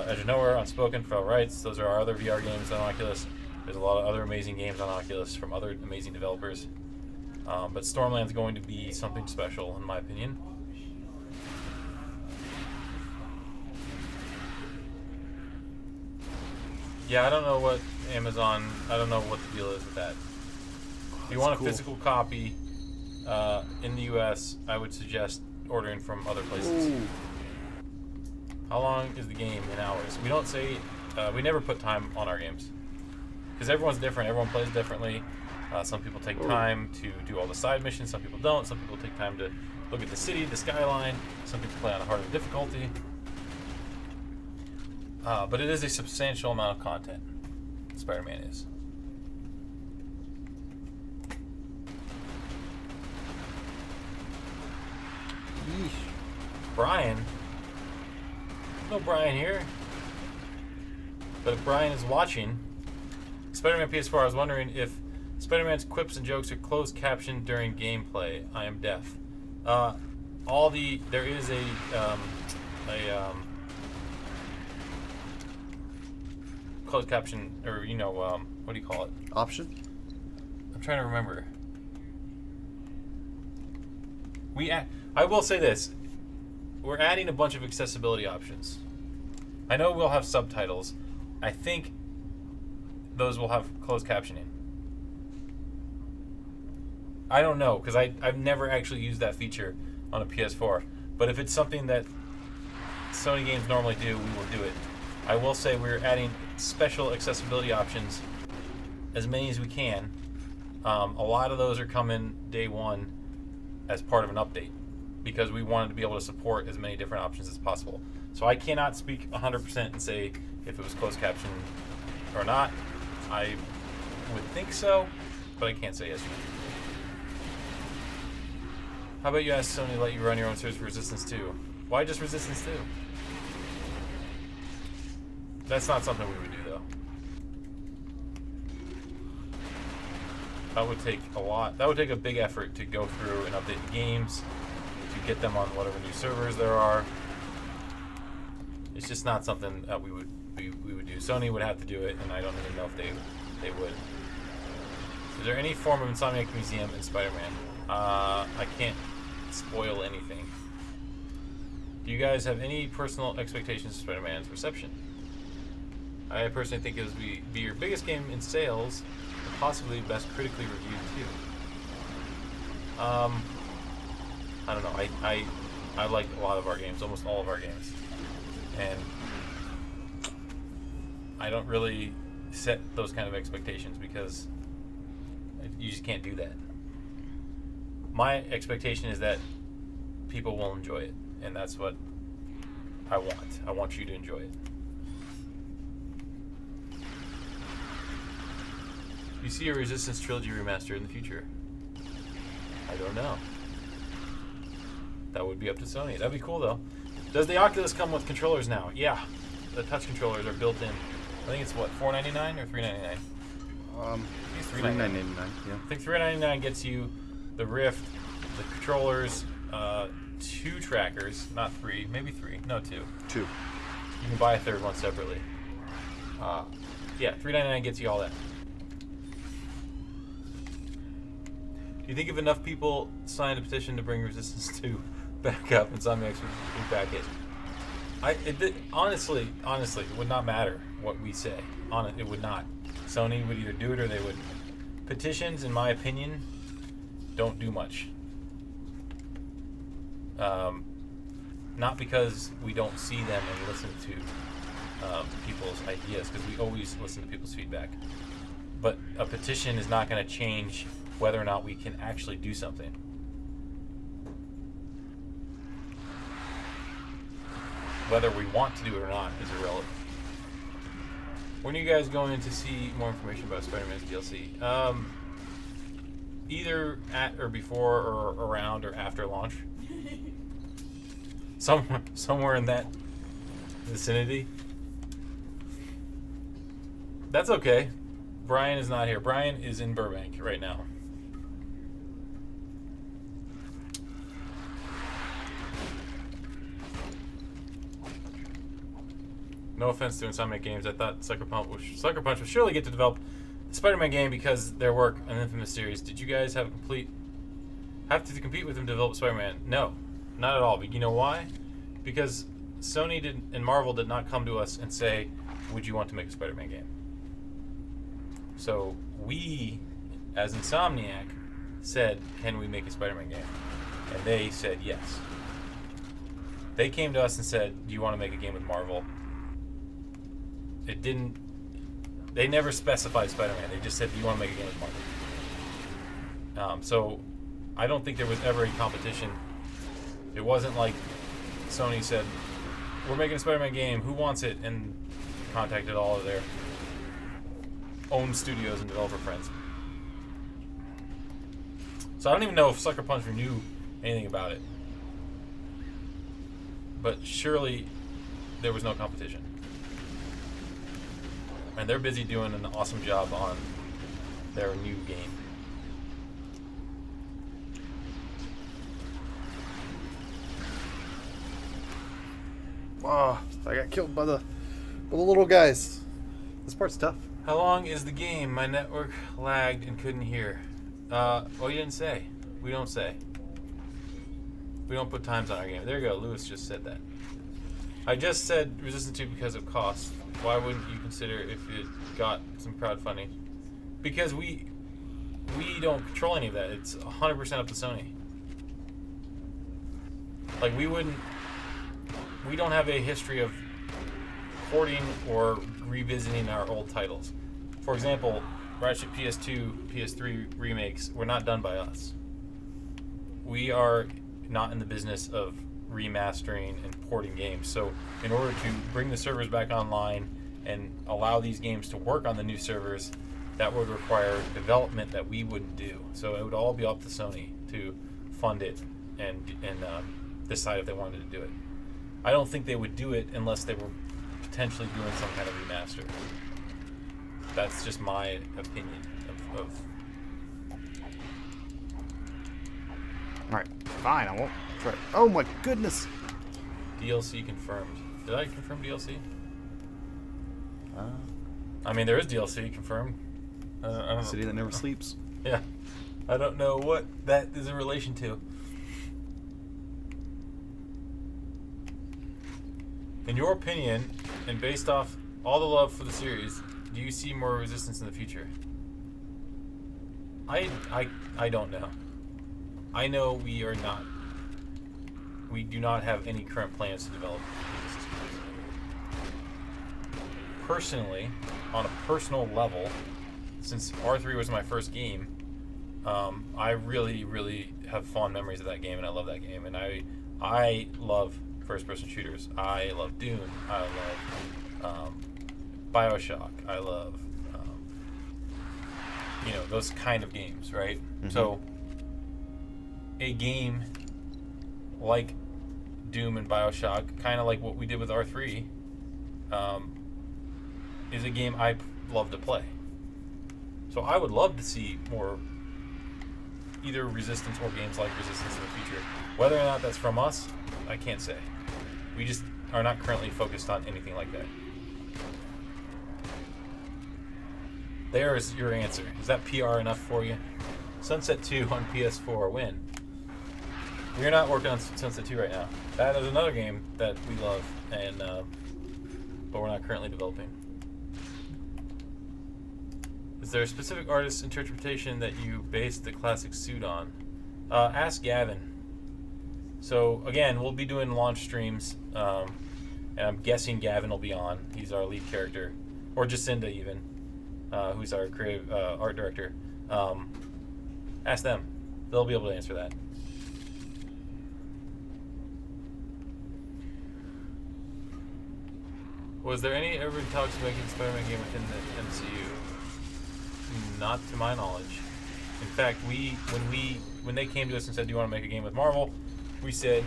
As you know, we're Unspoken, Fell Rights. Those are our other VR games on Oculus. There's a lot of other amazing games on Oculus from other amazing developers. But Stormland's going to be something special, in my opinion. Yeah, I don't know what Amazon, I don't know what the deal is with that. If you want a physical copy in the US, I would suggest ordering from other places. Ooh. How long is the game in hours? We don't say, we never put time on our games. Because everyone's different, everyone plays differently. Some people take time to do all the side missions, some people don't. Some people take time to look at the city, the skyline. Some people play on a harder difficulty. But it is a substantial amount of content, Spider-Man is. Yeesh. Brian? No Brian here. But if Brian is watching, Spider-Man PS4, I was wondering if Spider-Man's quips and jokes are closed captioned during gameplay. I am deaf. There is a closed caption, or what do you call it? Option? I'm trying to remember. I will say this: we're adding a bunch of accessibility options. I know we'll have subtitles. I think those will have closed captioning. I don't know, because I've never actually used that feature on a PS4. But if it's something that Sony games normally do, we will do it. I will say we're adding special accessibility options, as many as we can. A lot of those are coming day one as part of an update, because we wanted to be able to support as many different options as possible. So I cannot speak 100% and say if it was closed caption or not. I would think so, but I can't say yes or no. How about you ask Sony to let you run your own search for Resistance 2? Why just Resistance 2? That's not something we would do, though. That would take a lot. That would take a big effort to go through and update the games, to get them on whatever new servers there are. It's just not something that we would do. Sony would have to do it, and I don't even know if they would. Is there any form of Insomniac Museum in Spider-Man? I can't spoil anything. Do you guys have any personal expectations of Spider-Man's reception? I personally think it would be your biggest game in sales, and possibly best critically reviewed too. I don't know. I like a lot of our games, almost all of our games, and I don't really set those kind of expectations because you just can't do that. My expectation is that people will enjoy it, and that's what I want. I want you to enjoy it. You see a Resistance Trilogy remaster in the future? I don't know. That would be up to Sony. That'd be cool though. Does the Oculus come with controllers now? Yeah, the touch controllers are built in. I think it's what, $4.99 or $3.99? It's $3.99. Yeah. I think $3.99 gets you the Rift, the controllers, 2 trackers, not 3, maybe 3, no 2. 2. You can buy a third one separately. Yeah, $3.99 gets you all that. Do you think if enough people signed a petition to bring Resistance 2 back up, Insomniac would back it? Honestly, it would not matter what we say. It would not. Sony would either do it or they would. Petitions, in my opinion, don't do much. Not because we don't see them and listen to people's ideas, because we always listen to people's feedback. But a petition is not going to change whether or not we can actually do something. Whether we want to do it or not is irrelevant. When are you guys going to see more information about Spider-Man's DLC? Either at or before or around or after launch. Somewhere in that vicinity. That's okay. Brian is not here. Brian is in Burbank right now. No offense to Insomniac Games, I thought Sucker Punch would surely get to develop a Spider-Man game because their work on the Infamous series. Did you guys have to compete with them to develop Spider-Man? No, not at all. But you know why? Because Sony and Marvel did not come to us and say, "Would you want to make a Spider-Man game?" So we, as Insomniac, said, "Can we make a Spider-Man game?" And they said yes. They came to us and said, "Do you want to make a game with Marvel?" They never specified Spider-Man. They just said, "Do you want to make a game with Marvel?" So I don't think there was ever a competition. It wasn't like Sony said, "We're making a Spider-Man game. Who wants it?" and contacted all of their own studios and developer friends. So I don't even know if Sucker Punch knew anything about it. But surely there was no competition. And they're busy doing an awesome job on their new game. Wow, I got killed by the little guys. This part's tough. How long is the game? My network lagged and couldn't hear. Well, you didn't say. We don't say. We don't put times on our game. There you go. Lewis just said that. I just said Resistance 2 because of cost. Why wouldn't you consider if it got some crowdfunding? Because we don't control any of that. It's 100% up to Sony. Like, we don't have a history of porting or revisiting our old titles. For example, Ratchet PS2, PS3 remakes were not done by us. We are not in the business of remastering and porting games. So in order to bring the servers back online and allow these games to work on the new servers, that would require development that we wouldn't do. So it would all be up to Sony to fund it and decide if they wanted to do it. I don't think they would do it unless they were potentially doing some kind of remaster. That's just my opinion of Alright, fine, I won't try. Oh my goodness! DLC confirmed. Did I confirm DLC? Uh, I mean, there is DLC confirmed. I don't City know. that never sleeps. Yeah. I don't know what that is in relation to. In your opinion, and based off all the love for the series, do you see more Resistance in the future? I don't know. I know we do not have any current plans to develop Resistance. Personally, on a personal level, since R3 was my first game, I really, really have fond memories of that game, and I love that game. And I love first-person shooters. I love Dune. I love Bioshock. I love those kind of games, right? Mm-hmm. So a game like Doom and Bioshock, kind of like what we did with R3, is a game I love to play. So I would love to see more either Resistance or games like Resistance in the future. Whether or not that's from us, I can't say. We just are not currently focused on anything like that. There is your answer. Is that PR enough for you? Sunset 2 on PS4, when? We're not working on Sunset 2 right now. That is another game that we love, and but we're not currently developing. Is there a specific artist's interpretation that you based the classic suit on? Ask Gavin. So again, we'll be doing launch streams, and I'm guessing Gavin will be on. He's our lead character, or Jacinda even, who's our creative art director. Ask them; they'll be able to answer that. Was there any ever talks about making a Spider-Man game within the MCU? Not to my knowledge. In fact, when they came to us and said, "Do you want to make a game with Marvel?" we said,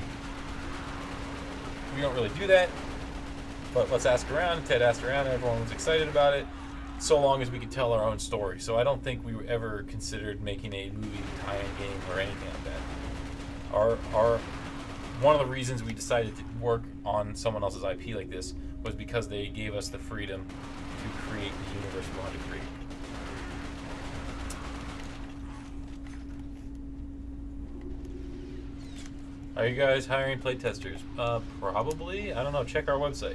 "We don't really do that, but let's ask around." Ted asked around, and everyone was excited about it, so long as we could tell our own story. So I don't think we ever considered making a movie tie-in game or anything like that. Our one of the reasons we decided to work on someone else's IP like this was because they gave us the freedom to create the universe we wanted to create. Are you guys hiring playtesters? Probably. I don't know. Check our website.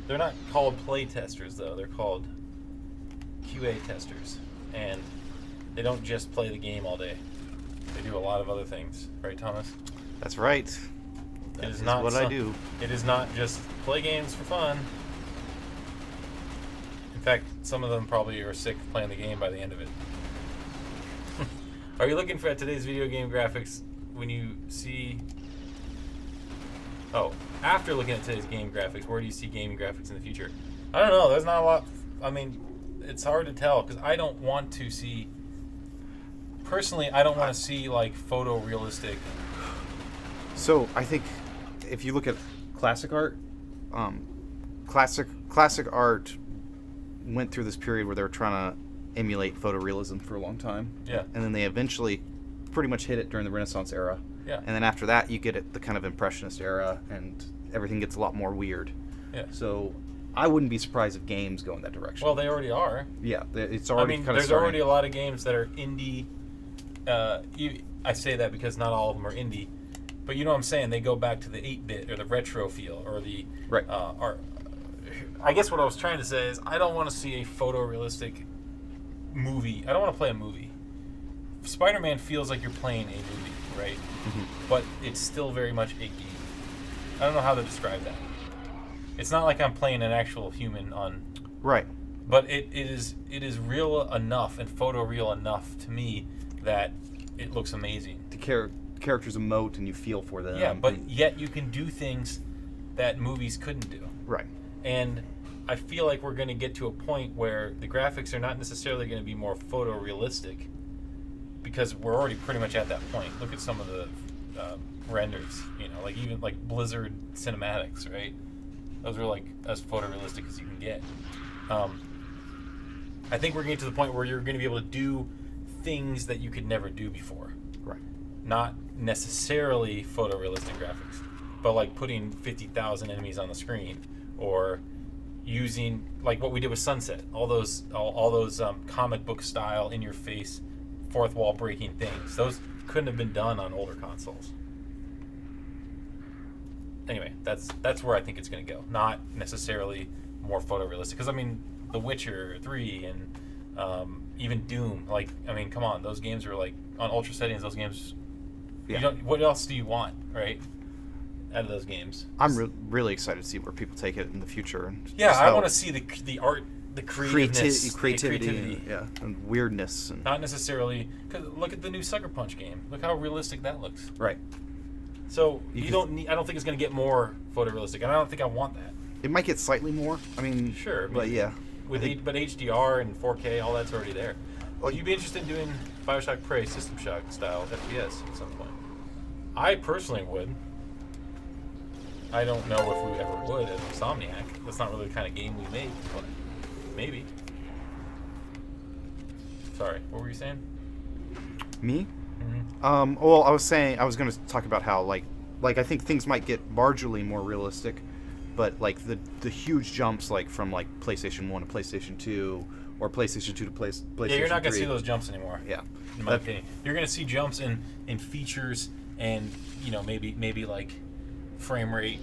They're not called playtesters, though. They're called QA testers. And they don't just play the game all day. They do a lot of other things. Right, Thomas? That's right. That is not what I do. It is not just play games for fun. In fact, some of them probably are sick of playing the game by the end of it. Are you looking for today's video game graphics when you see... Oh, after looking at today's game graphics, where do you see gaming graphics in the future? I don't know. There's not a lot... I mean, it's hard to tell, because I don't want to see... Personally, I don't want to see, like, photorealistic... So, I think if you look at classic art, classic art went through this period where they were trying to emulate photorealism for a long time. Yeah. And then they eventually pretty much hit it during the Renaissance era. Yeah. And then after that, you get the kind of Impressionist era, and everything gets a lot more weird. Yeah. So, I wouldn't be surprised if games go in that direction. Well, they already are. Yeah, it's already kind of there's starting. already a lot of games that are indie. I say that because not all of them are indie. But you know what I'm saying? They go back to the 8-bit or the retro feel or the right. Art. I guess what I was trying to say is I don't want to see a photorealistic movie. I don't want to play a movie. Spider-Man feels like you're playing a movie, right? Mm-hmm. But it's still very much a game. I don't know how to describe that. It's not like I'm playing an actual human on... Right. But it is real enough and photoreal enough to me that it looks amazing. The characters emote and you feel for them. Yeah, but yet you can do things that movies couldn't do. Right. And I feel like we're going to get to a point where the graphics are not necessarily going to be more photorealistic because we're already pretty much at that point. Look at some of the renders, like even like Blizzard cinematics, right? Those are like as photorealistic as you can get. I think we're getting to the point where you're going to be able to do things that you could never do before. Right. not necessarily photorealistic graphics, but like putting 50,000 enemies on the screen, or using like what we did with Sunset, all those comic book style in your face, fourth wall breaking things. Those couldn't have been done on older consoles. Anyway, that's where I think it's going to go. Not necessarily more photorealistic, because I mean, The Witcher 3 and even Doom. Like, I mean, come on, those games are like on ultra settings. Those games. Yeah. What else do you want, right? Out of those games. I'm really excited to see where people take it in the future. And Yeah, just I how want to see the art, the creativeness, creativity, yeah, and weirdness. And not necessarily. Cause look at the new Sucker Punch game. Look how realistic that looks. right. So you don't need. I don't think it's going to get more photorealistic, and I don't think I want that. It might get slightly more. I mean, Sure, but yeah. With but HDR and 4K, all that's already there. Well, Would you be interested in doing Bioshock Prey System Shock style FPS at some point? I personally would. I don't know if we ever would as Insomniac. That's not really the kind of game we make, but maybe. Sorry, what were you saying? Me? Mm-hmm. Well, I was going to talk about how like I think things might get marginally more realistic, but like the huge jumps like from like PlayStation 1 to PlayStation 2 or PlayStation 2 to PlayStation 3. Yeah, you're not going to see those jumps anymore. Yeah. In my opinion. You're going to see jumps in features and, you know, maybe like frame rate,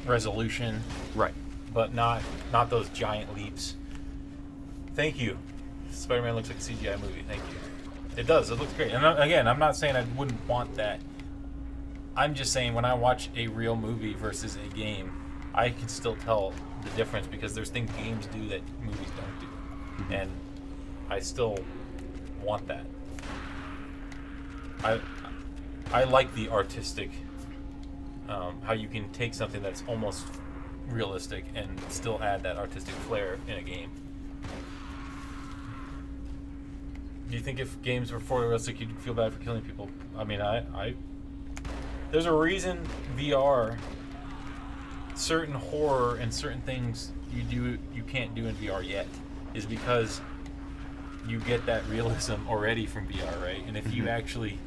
resolution, Right. but not those giant leaps. Thank you. Spider-Man looks like a CGI movie. Thank you. It does. It looks great. And again, I'm not saying I wouldn't want that. I'm just saying when I watch a real movie versus a game, I can still tell the difference because there's things games do that movies don't do. Mm-hmm. And I still want that. I like the artistic, how you can take something that's almost realistic and still add that artistic flair in a game. Do you think if games were photorealistic, you'd feel bad for killing people? I mean, there's a reason VR, certain horror and certain things you can't do in VR yet, is because you get that realism already from VR, right? And if you actually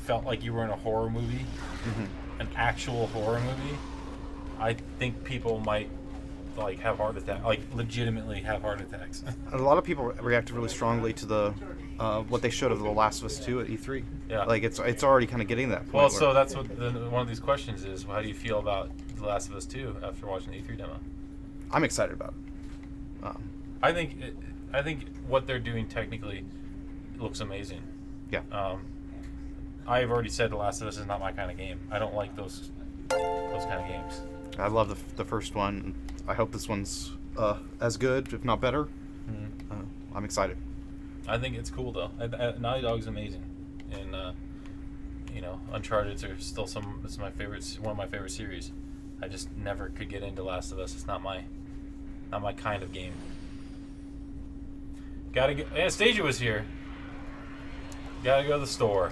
felt like you were in a horror movie, an actual horror movie, I think people might like have heart attacks, like legitimately have heart attacks. A lot of people reacted really strongly to the what they showed of The Last of Us 2 at E3. Yeah. Like it's already kind of getting that point. Well, where- so that's what one of these questions is. How do you feel about The Last of Us 2 after watching the E3 demo? I'm excited about it. I think what they're doing technically looks amazing. Yeah. I've already said The Last of Us is not my kind of game. I don't like those kind of games. I love the first one. I hope this one's as good, if not better. I'm excited. I think it's cool though. Naughty Dog's amazing, and you know, Uncharted are still it's my favorites. One of my favorite series. I just never could get into Last of Us. It's not my kind of game. Gotta get. Anastasia was here. Gotta go to the store.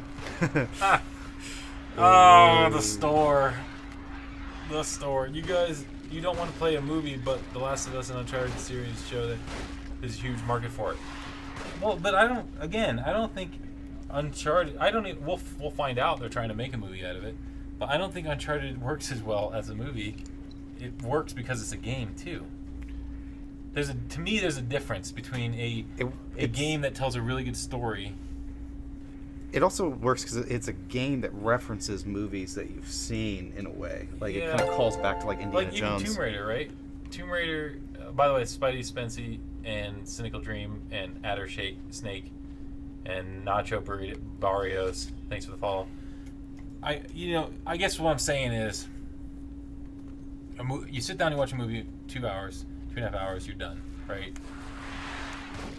Oh, the store. The store. You guys, you don't want to play a movie, but The Last of Us and Uncharted series show that there's a huge market for it. Well, but I don't think Uncharted. We'll find out. They're trying to make a movie out of it, but I don't think Uncharted works as well as a movie. It works because it's a game too. To me, there's a difference between a game that tells a really good story. It also works because it's a game that references movies that you've seen in a way. Like it Yeah. kind of calls back to like Indiana Like even Jones. Tomb Raider, right? Tomb Raider. By the way, Spidey Spency and Cynical Dream and Adder Snake and Nacho Barrios. Thanks for the follow. I guess what I'm saying is, you sit down and watch a movie 2 hours, 2.5 hours, you're done, right?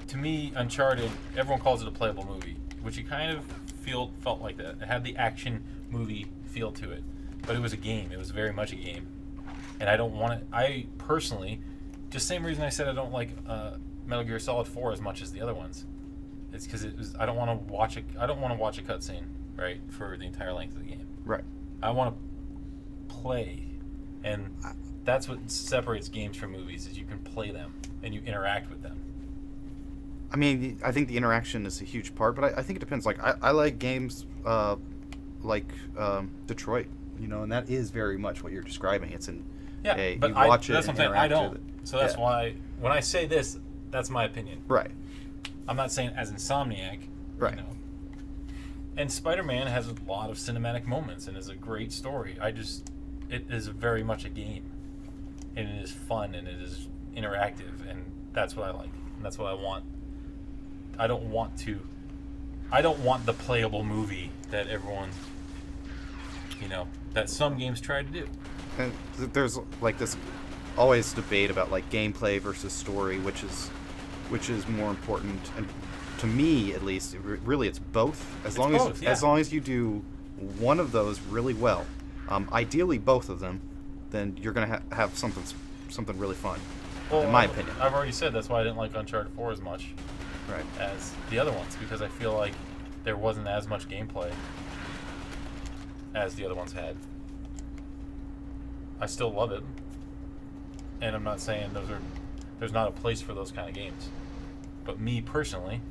To me, Uncharted, everyone calls it a playable movie, which it kind of felt like that. It had the action movie feel to it, but it was a game. It was very much a game, and I don't want it. I personally, just same reason I said I don't like Metal Gear Solid 4 as much as the other ones. It's because I don't want to watch a cutscene, right, for the entire length of the game. Right. I want to play, and that's what separates games from movies is you can play them and you interact with them. I mean, I think the interaction is a huge part, but I think it depends. Like, I like games like Detroit, and that is very much what you're describing. It's you watch it that's and what I'm saying. I interact don't. with it. So that's why when I say this, that's my opinion. Right. I'm not saying as Insomniac. Right. And Spider-Man has a lot of cinematic moments and is a great story. It is very much a game, and it is fun and it is interactive, and that's what I like, and that's what I want. I don't want the playable movie that everyone, that some games try to do. And there's like this always debate about like gameplay versus story, which is more important. And to me, at least, really, it's both. As long as you do one of those really well, ideally both of them, then you're gonna have something really fun. In my opinion. I've already said that's why I didn't like Uncharted 4 as much, right, as the other ones, because I feel like there wasn't as much gameplay as the other ones had. I still love it, and I'm not saying there's not a place for those kind of games, but me personally,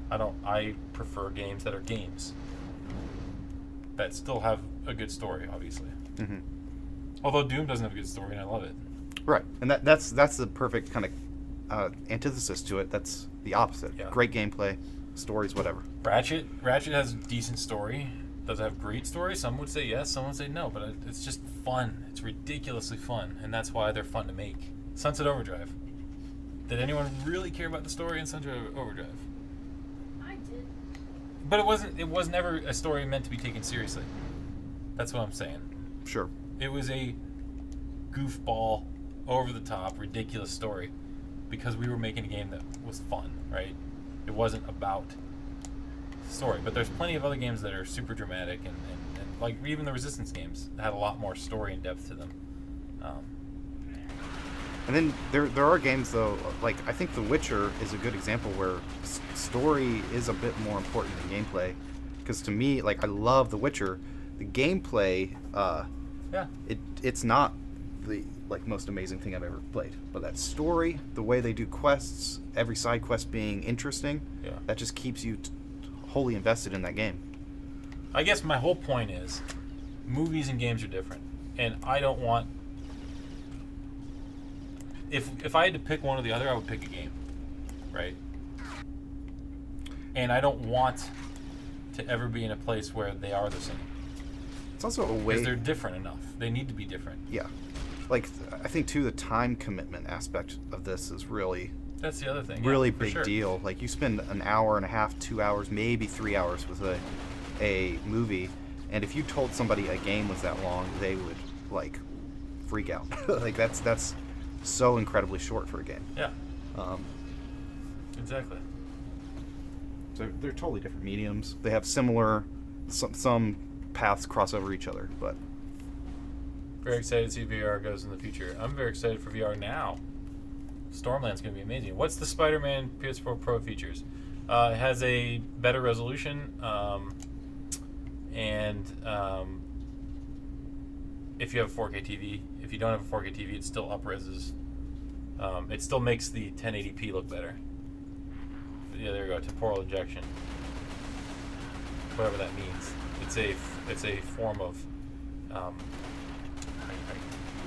I prefer games that are games that still have a good story, obviously. Mm-hmm. Although Doom doesn't have a good story, and I love it. Right, and that's the perfect kind of antithesis to it. That's the opposite. Yeah. Great gameplay, stories, whatever. Ratchet has a decent story. Does it have great story? Some would say yes, some would say no, but it's just fun. It's ridiculously fun, and that's why they're fun to make. Sunset Overdrive. Did anyone really care about the story in Sunset Overdrive? I did. But it was never a story meant to be taken seriously. That's what I'm saying. Sure. It was a goofball, over-the-top, ridiculous story because we were making a game that was fun, right? It wasn't about story. But there's plenty of other games that are super dramatic and like even the Resistance games had a lot more story and depth to them. And then there are games though, like I think The Witcher is a good example where story is a bit more important than gameplay. Because to me, like I love The Witcher, the gameplay, it's not the most amazing thing I've ever played. But that story, the way they do quests, every side quest being interesting, that just keeps you wholly invested in that game. I guess my whole point is, movies and games are different, and I don't want. If I had to pick one or the other, I would pick a game, right? And I don't want to ever be in a place where they are the same. It's also a way because they're different enough. They need to be different. Yeah, like I think too the time commitment aspect of this is really. That's the other thing. Really big deal. Like you spend an hour and a half, 2 hours, maybe 3 hours with a movie, and if you told somebody a game was that long, they would like freak out. Like that's so incredibly short for a game. Yeah. Exactly. So they're totally different mediums. They have similar, some paths cross over each other, but. Very excited to see VR goes in the future. I'm very excited for VR now. Stormland's going to be amazing. What's the Spider-Man PS4 Pro features? It has a better resolution, and if you have a 4K TV. If you don't have a 4K TV, it still up-reses. It still makes the 1080p look better. Yeah, there you go. Temporal injection. Whatever that means. It's a form of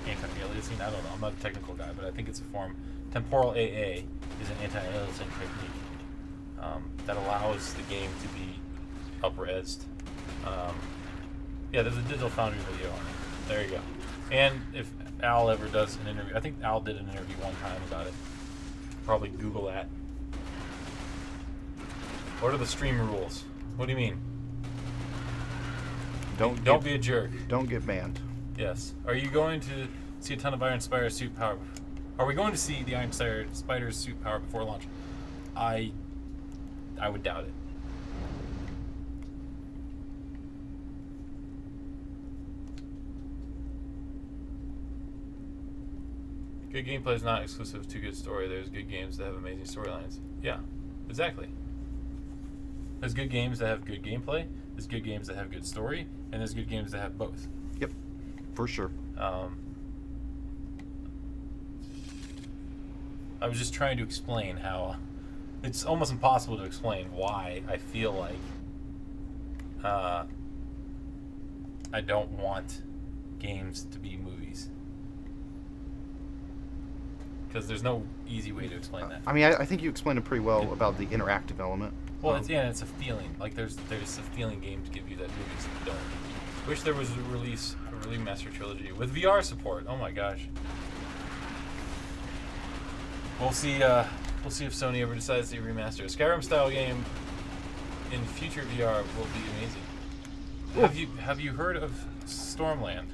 anti-aliasing. I don't know. I'm not a technical guy, but I think it's a form. Temporal AA is an anti-aliasing technique that allows the game to be up-resed. There's a Digital Foundry video on it. There you go. And if Al ever does an interview, I think Al did an interview one time about it. Probably Google that. What are the stream rules? What do you mean? Don't be a jerk. Don't get banned. Yes. Are you going to see a ton of Iron Spider suit power? Are we going to see the Iron Spider's suit power before launch? I would doubt it. Good gameplay is not exclusive to good story. There's good games that have amazing storylines. Yeah, exactly. There's good games that have good gameplay. There's good games that have good story, and there's good games that have both. Yep, for sure. I was just trying to explain how it's almost impossible to explain why I feel like I don't want games to be movies. Because there's no easy way to explain that. I mean, I think you explained it pretty well about the interactive element. Well, it's a feeling. Like there's a feeling games give you that movies don't. Wish there was a remaster trilogy with VR support. Oh my gosh. We'll see. We'll see if Sony ever decides to remaster a Skyrim style game in future VR. Will be amazing. Have you heard of Stormland?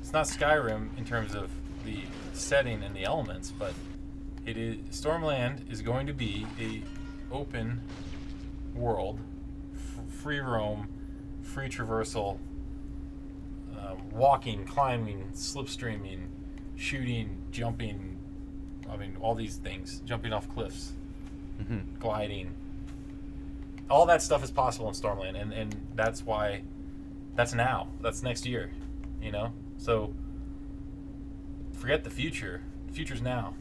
It's not Skyrim in terms of the setting and the elements, but it is. Stormland is going to be a open world, free roam, free traversal, walking, climbing, slipstreaming, shooting, jumping. I mean, all these things. Jumping off cliffs, gliding. All that stuff is possible in Stormland, and that's why. That's now. That's next year. You know? So, forget the future. The future's now.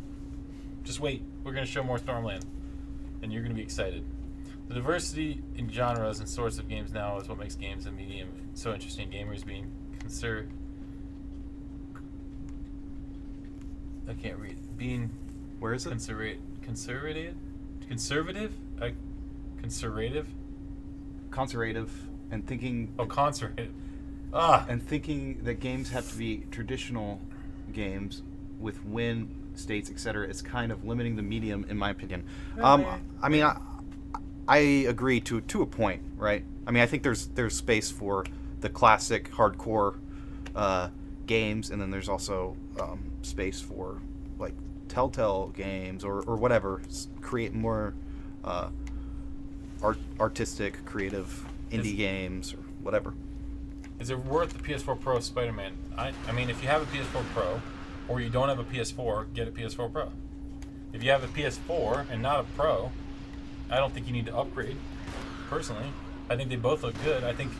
Just wait. We're going to show more Stormland, and you're going to be excited. The diversity in genres and sorts of games now is what makes games a medium so interesting. Gamers being I can't read. Being Where is it? conservative? Conservative, And thinking conservative. and thinking that games have to be traditional games with win states, etc. is kind of limiting the medium, in my opinion. I mean, I agree to a point, right? I mean, I think there's space for the classic hardcore games, and then there's also space for like Telltale games or whatever, create more artistic, creative indie games or whatever. Is it worth the PS4 Pro Spider-Man? I mean, if you have a PS4 Pro, or you don't have a PS4, get a PS4 Pro. If you have a PS4 and not a Pro, I don't think you need to upgrade. Personally, I think they both look good. I think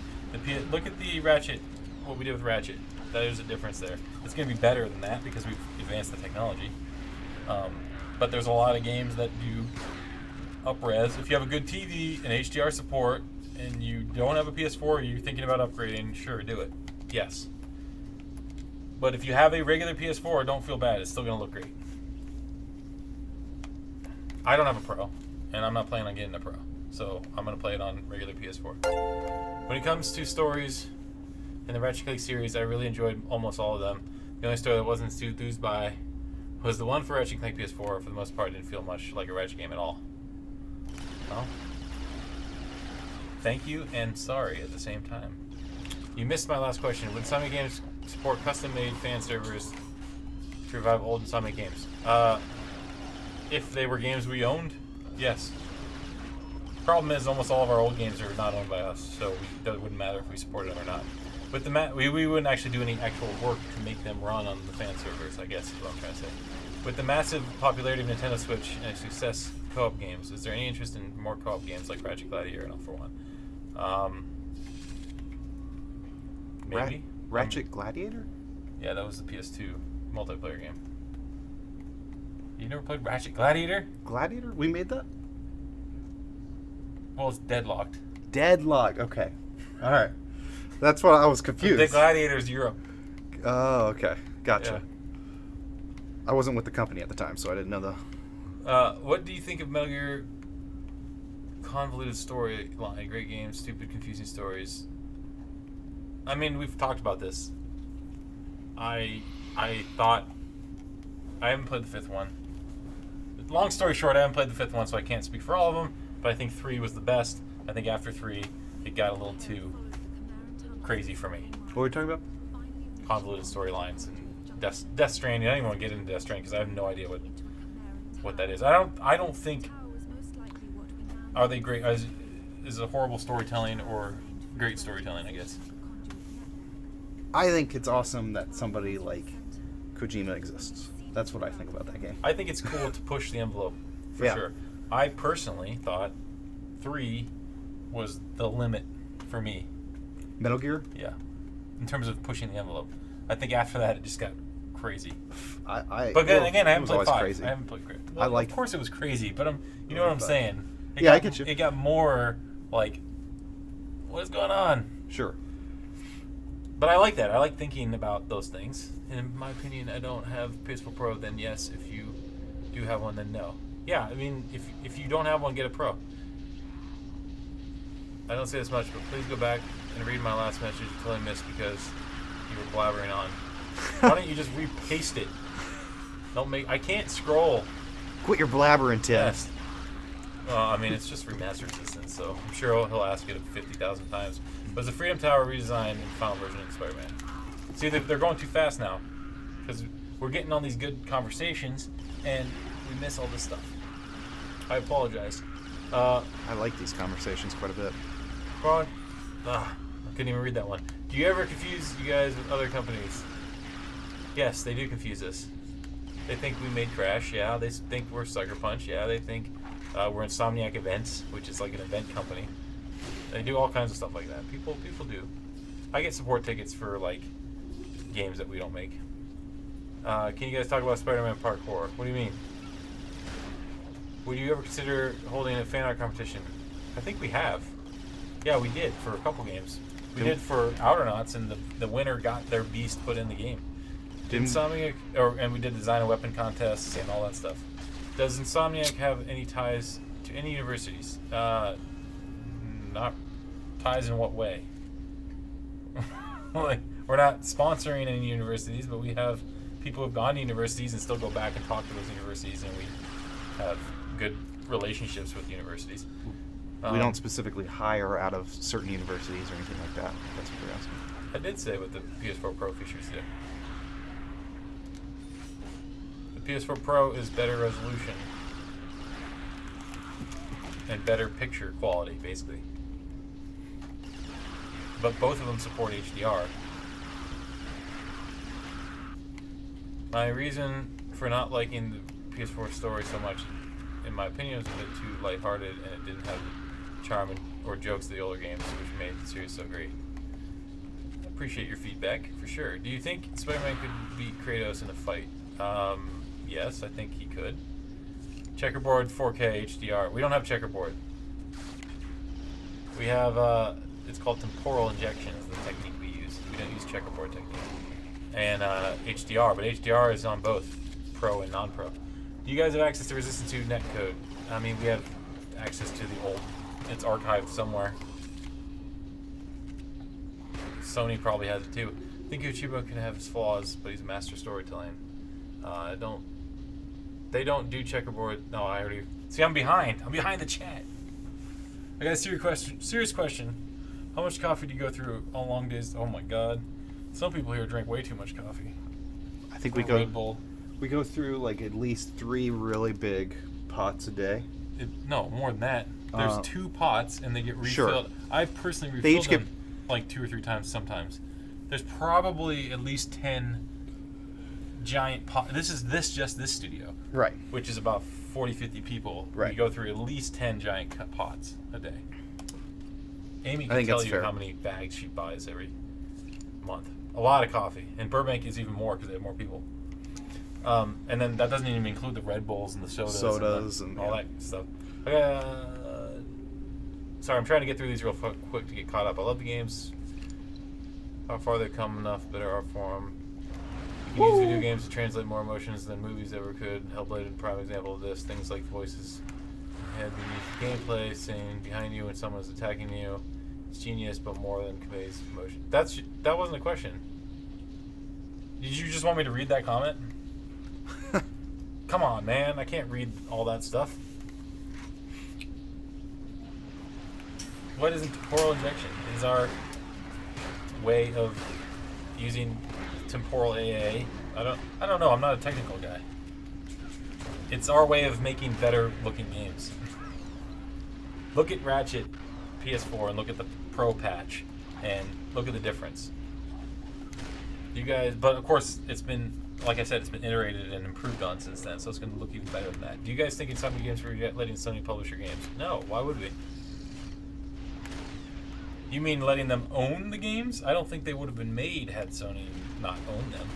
look at the Ratchet. What we did with Ratchet. There's a difference there. It's going to be better than that because we've advanced the technology. But there's a lot of games that do up-res. If you have a good TV and HDR support, and you don't have a PS4, you're thinking about upgrading, sure, do it. Yes. But if you have a regular PS4, don't feel bad. It's still going to look great. I don't have a Pro, and I'm not planning on getting a Pro. So I'm going to play it on regular PS4. When it comes to stories in the Ratchet & Clank series, I really enjoyed almost all of them. The only story that wasn't enthused by was the one for Ratchet & Clank PS4. For the most part, it didn't feel much like a Ratchet game at all. Well, thank you and sorry at the same time. You missed my last question. Would Insomniac Games support custom-made fan servers to revive old Insomniac games? If they were games we owned, yes. Problem is, almost all of our old games are not owned by us, so it wouldn't matter if we supported them or not. With the we wouldn't actually do any actual work to make them run on the fan servers, I guess is what I'm trying to say. With the massive popularity of Nintendo Switch and its success co-op games, is there any interest in more co-op games like Ratchet Gladiator and All for One? Maybe. Ratchet Gladiator? Yeah, that was the PS2 multiplayer game. You never played Ratchet Gladiator? Gladiator? We made that? Well, it's deadlocked. Deadlock. Okay. All right. That's what I was confused. The Gladiator's Europe. Oh, okay. Gotcha. Yeah. I wasn't with the company at the time, so I didn't know the... What do you think of Metal Gear convoluted storyline? Great game, stupid, confusing stories. I mean, we've talked about this. I thought... I haven't played the fifth one. Long story short, I haven't played the fifth one, so I can't speak for all of them, but I think 3 was the best. I think after 3, it got a little too crazy for me. What were we talking about? Convoluted storylines and Death Stranding. I don't even want to get into Death Stranding because I have no idea what that is. I don't think... Are they great? Is it horrible storytelling or great storytelling, I guess? I think it's awesome that somebody like Kojima exists. That's what I think about that game. I think it's cool to push the envelope, for sure. I personally thought 3 was the limit for me. Metal Gear? Yeah. In terms of pushing the envelope. I think after that it just got crazy. I But then again, I it haven't was played always 5. crazy. I haven't played great. I liked- Of course, it was crazy, but you know what I'm saying? I get you. It got more like, what is going on? Sure. But I like that. I like thinking about those things. And in my opinion, I don't have PS4 Pro. Then yes. If you do have one, then no. Yeah, I mean, if you don't have one, get a Pro. I don't say this much, but please go back and read my last message you totally missed because you were blabbering on. Why don't you just repaste it? I can't scroll. Quit your blabbering, Tim. Yes. Well, I mean, it's just remastered Resistance, so I'm sure he'll ask it 50,000 times. But it's a Freedom Tower redesign and final version of Spider-Man. See, they're going too fast now because we're getting on these good conversations and we miss all this stuff. I apologize. I like these conversations quite a bit. I couldn't even read that one. Do you ever confuse you guys with other companies? Yes, they do confuse us. They think we made Crash, yeah. They think we're Sucker Punch, yeah. They think we're Insomniac Events, which is like an event company. They do all kinds of stuff like that. People do. I get support tickets for like games that we don't make. Can you guys talk about Spider-Man Parkour? What do you mean? Would you ever consider holding a fan art competition? I think we have. Yeah, we did for a couple games. We did for Outernauts, and the winner got their beast put in the game. Insomniac, and we did design a weapon contests and all that stuff. Does Insomniac have any ties to any universities? Not ties in what way? Like, we're not sponsoring any universities, but we have people who've gone to universities and still go back and talk to those universities, and we have good relationships with universities. We don't specifically hire out of certain universities or anything like that. That's what you're asking. I did say what the PS4 Pro features did. The PS4 Pro is better resolution and better picture quality, basically. But both of them support HDR. My reason for not liking the PS4 story so much, in my opinion, was a bit too lighthearted, and it didn't have the charm or jokes of the older games, which made the series so great. I appreciate your feedback, for sure. Do you think Spider-Man could beat Kratos in a fight? Yes, I think he could. Checkerboard 4K HDR. We don't have checkerboard. We have, it's called temporal injection is the technique we use. We don't use checkerboard technique. And HDR, but HDR is on both Pro and non-Pro. Do you guys have access to Resistance 2 netcode? I mean, we have access to the old. It's archived somewhere. Sony probably has it too. I think Uchiba can have his flaws, but he's a master storytelling. They don't do checkerboard. No, I already. See, I'm behind. I'm behind the chat. I got a serious question. How much coffee do you go through on long days? Oh my God. Some people here drink way too much coffee. I think Red Bull. we go through like at least 3 really big pots a day. No, more than that. There's 2 pots, and they get refilled. Sure. I've personally refilled They each them like 2 or 3 times sometimes. There's probably at least 10 giant pots. This just this studio, Right. which is about 40, 50 people. Right. We go through at least 10 giant pots a day. Amy I can think tell that's you fair. how many bags she buys every month. A lot of coffee. And Burbank is even more because they have more people. And then that doesn't even include the Red Bulls and the sodas and all that stuff. Sorry, I'm trying to get through these real quick to get caught up. I love the games. How far they've come, enough better art form. You can use video games to translate more emotions than movies ever could. Hellblade is a prime example of this. Things like voices and the gameplay saying behind you when someone's attacking you. It's genius, but more than conveys emotion. That wasn't a question. Did you just want me to read that comment? Come on, man. I can't read all that stuff. What is temporal injection? It is our way of using temporal AA. I don't know. I'm not a technical guy. It's our way of making better looking games. Look at Ratchet PS4 and look at the Pro patch and look at the difference. You guys, but of course it's been, like I said, it's been iterated and improved on since then, so it's going to look even better than that. Do you guys think Insomniac Games were letting Sony publish your games? No, why would we? You mean letting them own the games? I don't think they would have been made had Sony not owned them.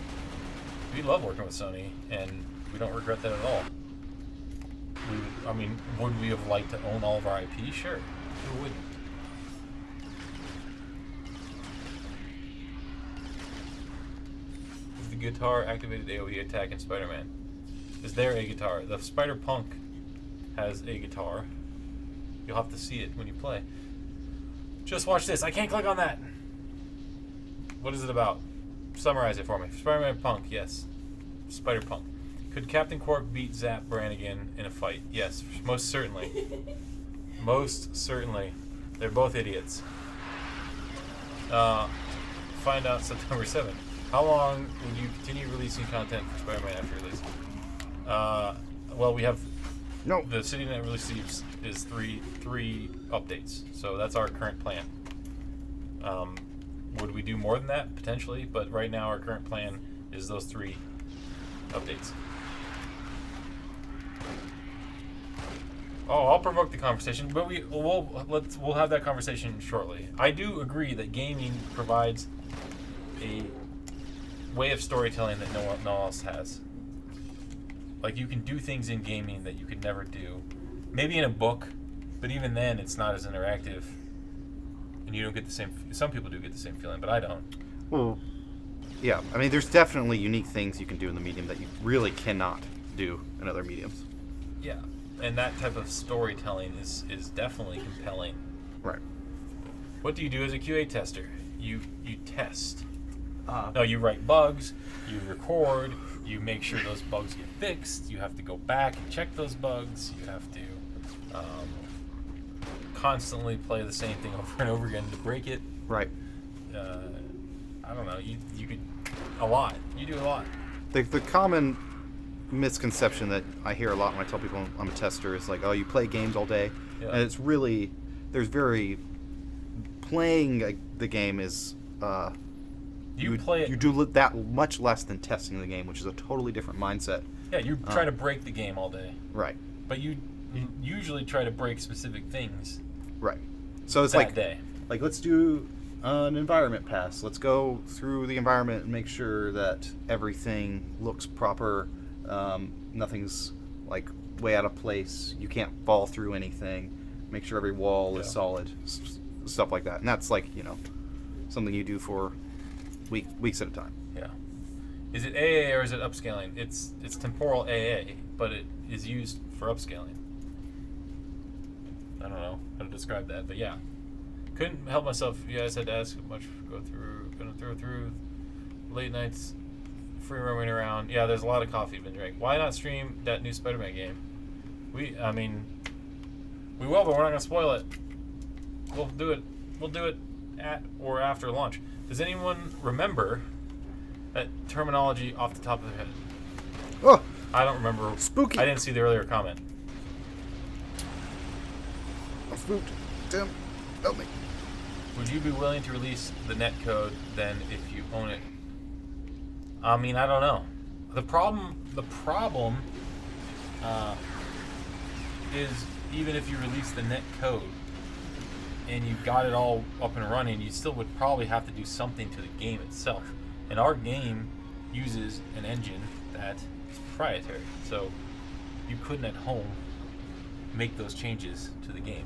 We love working with Sony, and we don't regret that at all. Would we have liked to own all of our IP? Sure. Who wouldn't? Is the guitar activated AoE attack in Spider-Man? Is there a guitar? The Spider-Punk has a guitar. You'll have to see it when you play. Just watch this. I can't click on that. What is it about? Summarize it for me. Spider-Man Punk, yes. Spider-Punk. Could Captain Quark beat Zap Brannigan in a fight? Yes, most certainly. Most certainly. They're both idiots. Find out September 7th. How long would you continue releasing content for Spider-Man after release? Well, we have... No. The CityNet release is three updates. So that's our current plan. Would we do more than that? Potentially. But right now our current plan is those 3 updates. Oh, I'll provoke the conversation, but we'll have that conversation shortly. I do agree that gaming provides a way of storytelling that no one else has. Like, you can do things in gaming that you could never do. Maybe in a book, but even then it's not as interactive. And you don't get the same... Some people do get the same feeling, but I don't. Well, yeah. I mean, there's definitely unique things you can do in the medium that you really cannot do in other mediums. Yeah. And that type of storytelling is definitely compelling. Right. What do you do as a QA tester? You test. No, you write bugs, you record, you make sure those bugs get fixed, you have to go back and check those bugs, you have to constantly play the same thing over and over again to break it. Right. I don't know, you could... A lot. You do a lot. The common misconception that I hear a lot when I tell people I'm a tester is like, oh, you play games all day. Yeah. And it's really... There's very... Playing the game is... You play it... You do that much less than testing the game, which is a totally different mindset. Yeah, you try to break the game all day. Right. But you usually try to break specific things. Right. So it's that day. Like, let's do an environment pass. Let's go through the environment and make sure that everything looks proper. Nothing's, like, way out of place. You can't fall through anything. Make sure every wall is solid. Stuff like that. And that's, like, something you do for weeks at a time. Yeah. Is it AA or is it upscaling? It's temporal AA, but it is used for upscaling. I don't know how to describe that, but yeah. Couldn't help myself. You guys had to ask much. Gonna throw through late nights, free roaming around. Yeah, there's a lot of coffee been drank. Why not stream that new Spider-Man game? We will, but we're not gonna spoil it. We'll do it. We'll do it at or after launch. Does anyone remember that terminology off the top of their head? Oh! I don't remember. Spooky! I didn't see the earlier comment. I'm spooked. Tim, help me. Would you be willing to release the net code then if you own it? I mean, I don't know. The problem is even if you release the net code and you got it all up and running, you still would probably have to do something to the game itself. And our game uses an engine that is proprietary, so you couldn't at home make those changes to the game.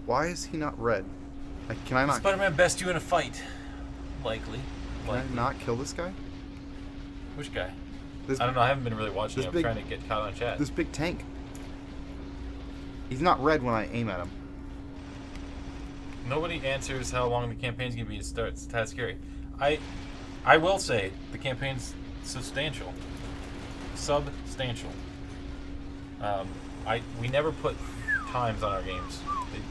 Why is he not red? Like, can I not? Spider-Man best you in a fight, likely. Can I not kill this guy? Which guy? This, I don't know. I haven't been really watching. this I'm big- trying to get caught on chat. This big tank. He's not red when I aim at him. Nobody answers how long the campaign's gonna be. It's a tad scary. I will say the campaign's substantial. Substantial. We never put times on our games.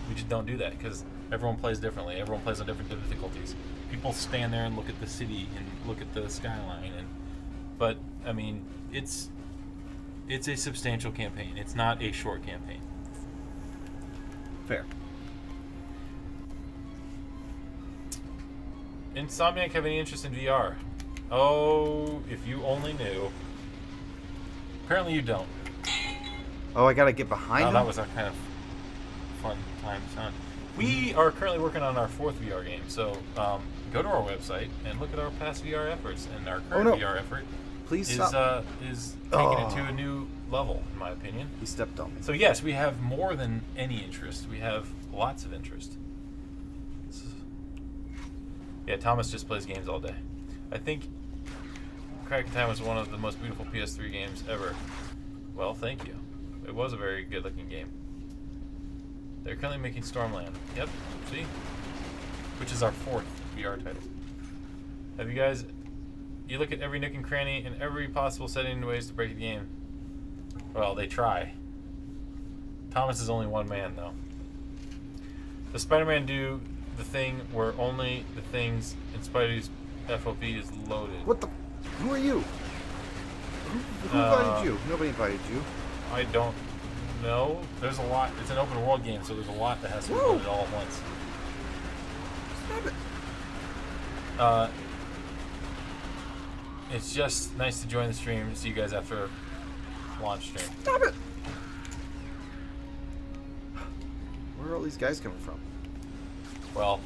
We just don't do that because everyone plays differently. Everyone plays on different difficulties. People stand there and look at the city and look at the skyline, but I mean, it's a substantial campaign. It's not a short campaign. Fair. Insomniac have any interest in VR? Oh, if you only knew. Apparently you don't. Oh, I gotta get behind him? That was a kind of fun time. We are currently working on our 4th VR game, so go to our website and look at our past VR efforts and our current VR effort. Please is stop. is taking it to a new level, in my opinion. He stepped on me. So yes, we have more than any interest. We have lots of interest. Yeah, Thomas just plays games all day. I think Crack in Time was one of the most beautiful PS3 games ever. Well, thank you. It was a very good-looking game. They're currently making Stormland. Yep, see? Which is our 4th VR title. Have you guys... You look at every nook and cranny and every possible setting and ways to break the game. Well, they try. Thomas is only one man, though. Does Spider-Man do the thing where only the things in Spidey's FOP is loaded? What the? Who are you? Who invited you? Nobody invited you. I don't know. There's a lot. It's an open world game, so there's a lot that has to be loaded all at once. Stop it. It's just nice to join the stream and see you guys after launch stream. Stop it. Where are all these guys coming from? Well,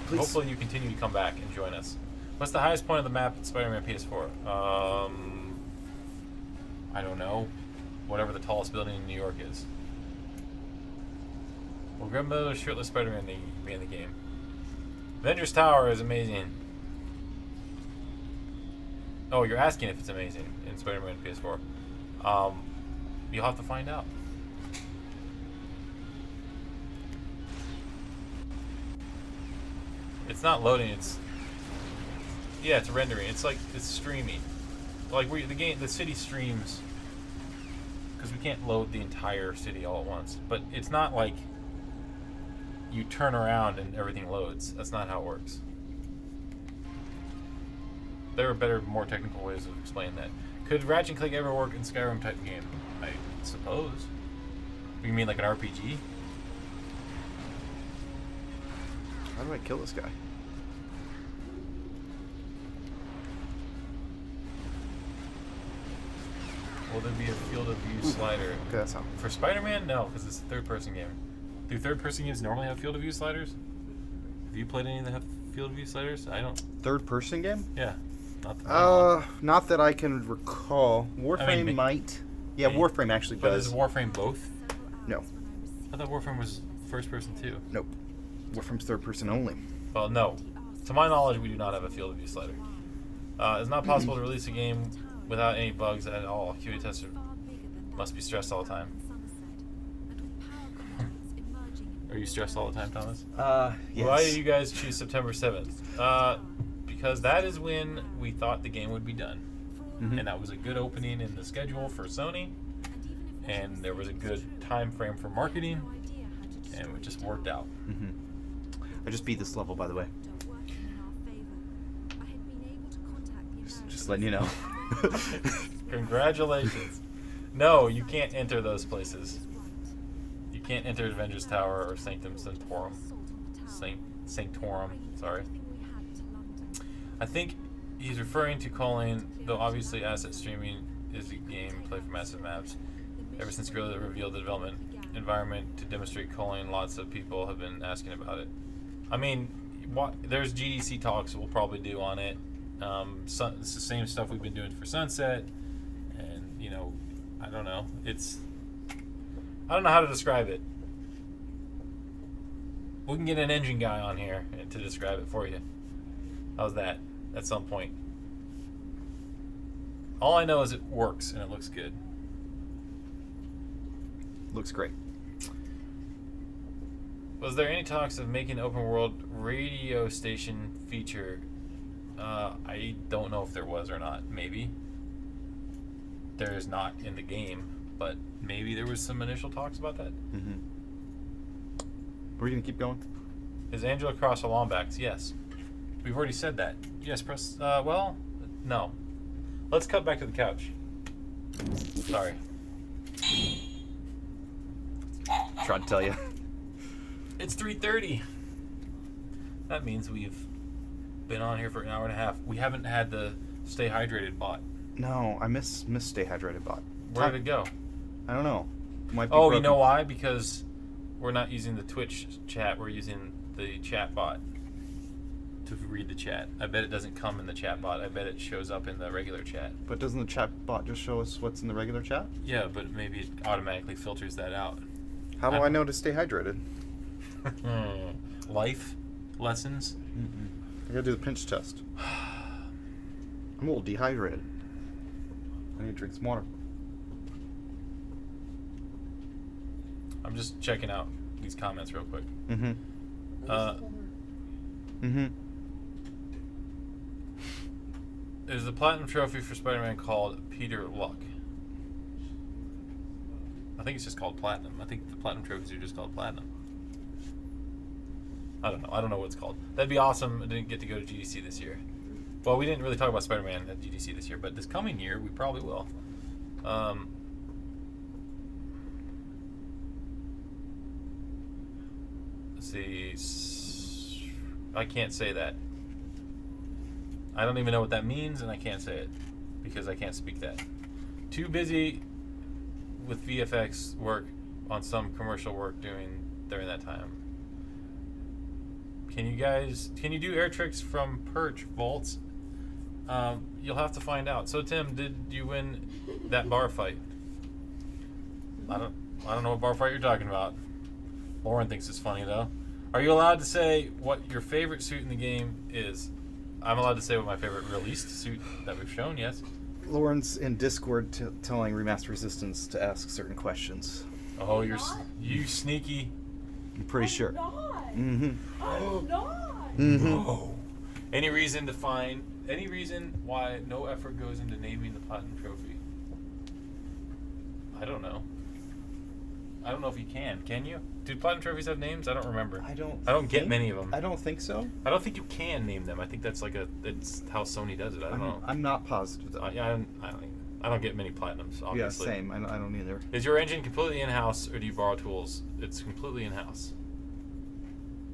Please. hopefully you continue to come back and join us. What's the highest point of the map in Spider-Man PS4? I don't know. Whatever the tallest building in New York is. Will Greg Miller's shirtless Spider-Man be in the game? Avengers Tower is amazing. Oh, you're asking if it's amazing in Spider-Man PS4. You'll have to find out. It's not loading. It's rendering. It's streaming. Like the city streams because we can't load the entire city all at once. But it's not like you turn around and everything loads. That's not how it works. There are better, more technical ways of explaining that. Could Ratchet and Clank ever work in Skyrim type game? I suppose. You mean like an RPG? How do I kill this guy? Will there be a field of view slider? Okay, that's how. For Spider-Man, no, because it's a third-person game. Do third-person games normally have field of view sliders? Have you played any that have field of view sliders? I don't. Third-person game? Yeah. Not that I can recall. Warframe might. Yeah, Warframe actually but does. Is Warframe both? No. I thought Warframe was first-person too. Nope. Warframe's third-person only. Well, no. To my knowledge, we do not have a field of view slider. It's not possible to release a game without any bugs at all. QA tester must be stressed all the time. Are you stressed all the time, Thomas? Yes. Why do you guys choose September 7th? Because that is when we thought the game would be done. Mm-hmm. And that was a good opening in the schedule for Sony. And there was a good time frame for marketing. And it just worked out. Mm-hmm. I just beat this level, by the way. Just letting you know. Congratulations. No, you can't enter those places. You can't enter Avengers Tower or Sanctum Sanctorum. Sanctorum, sorry. I think he's referring to calling, though obviously asset streaming is a game play for massive maps. Ever since Gorilla revealed the development environment to demonstrate calling, lots of people have been asking about it. I mean, there's GDC talks we'll probably do on it. It's the same stuff we've been doing for Sunset, and I don't know. I don't know how to describe it. We can get an engine guy on here to describe it for you. How's that? At some point. All I know is it works and it looks good. Looks great. Was there any talks of making open world radio station feature? I don't know if there was or not. Maybe. There is not in the game, but maybe there was some initial talks about that. Mm-hmm. Are we gonna keep going? Is Angela Cross a Lombax? Yes. We've already said that. Yes, press. Well, no. Let's cut back to the couch. Sorry. Tried to tell you. It's 3:30. That means we've been on here for an hour and a half. We haven't had the Stay Hydrated bot. No, I miss Stay Hydrated bot. Where did it go? I don't know. Might be Oh, broken. you know why? Because we're not using the Twitch chat. We're using the chat bot. to read the chat. I bet it doesn't come in the chat bot. I bet it shows up in the regular chat. But doesn't the chat bot just show us what's in the regular chat? Yeah, but maybe it automatically filters that out. How do I know to stay hydrated? Life lessons. I gotta do the pinch test. I'm a little dehydrated. I need to drink some water. I'm just checking out these comments real quick. Mm-hmm. Mm-hmm. Is the platinum trophy for Spider-Man called Peter Luck? I think it's just called platinum. I think the platinum trophies are just called platinum. I don't know. I don't know what it's called. That'd be awesome. I didn't get to go to GDC this year. Well, we didn't really talk about Spider-Man at GDC this year, but this coming year we probably will. Let's see. I can't say that. I don't even know what that means, and I can't say it because I can't speak that. Too busy with VFX work on some commercial work during that time. Can you do air tricks from perch vaults? You'll have to find out. So Tim, did you win that bar fight? I don't know what bar fight you're talking about. Lauren thinks it's funny though. Are you allowed to say what your favorite suit in the game is? I'm allowed to say what my favorite released suit that we've shown, yes. Lauren's in Discord telling Remaster Resistance to ask certain questions. Oh, I'm you not. sneaky. I'm pretty sure. I'm not. Mm-hmm. I'm not. Mm-hmm. No. Any reason why no effort goes into naming the platinum trophy? I don't know. I don't know if you can. Can you? Do platinum trophies have names? I don't remember. I don't get many of them. I don't think so. I don't think you can name them. I think that's it's how Sony does it. I don't know. I'm not positive though. Yeah, I don't get many platinums. Obviously. Yeah, same. I don't either. Is your engine completely in-house, or do you borrow tools? It's completely in-house.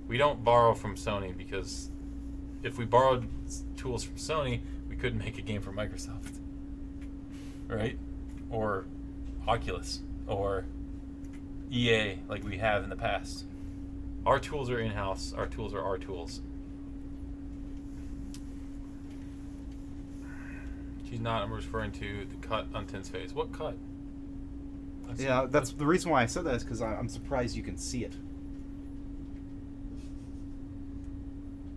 We don't borrow from Sony because if we borrowed tools from Sony, we couldn't make a game for Microsoft, right? Or Oculus, or EA, like we have in the past. Our tools are in-house. Our tools are our tools. She's not. I'm referring to the cut on Tim's face. What cut? Yeah, that's the reason why I said that is because I'm surprised you can see it.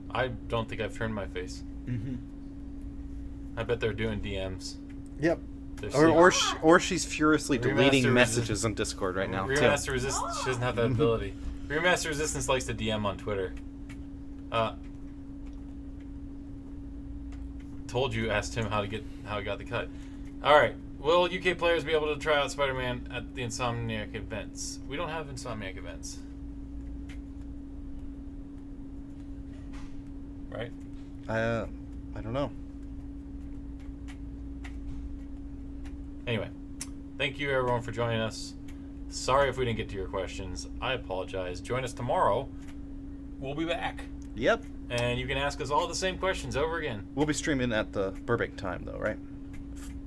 I don't think I've turned my face. Mm-hmm. I bet they're doing DMs. Yep. They're Or she's furiously deleting Remaster messages on Discord right now. Remaster Resistance, she doesn't have that ability. Remaster Resistance likes to DM on Twitter. Told you, asked him how he got the cut. All right. Will UK players be able to try out Spider-Man at the Insomniac events? We don't have Insomniac events. Right? I don't know. Anyway, thank you everyone for joining us. Sorry if we didn't get to your questions. I apologize. Join us tomorrow. We'll be back. Yep. And you can ask us all the same questions over again. We'll be streaming at the Burbank time though, right?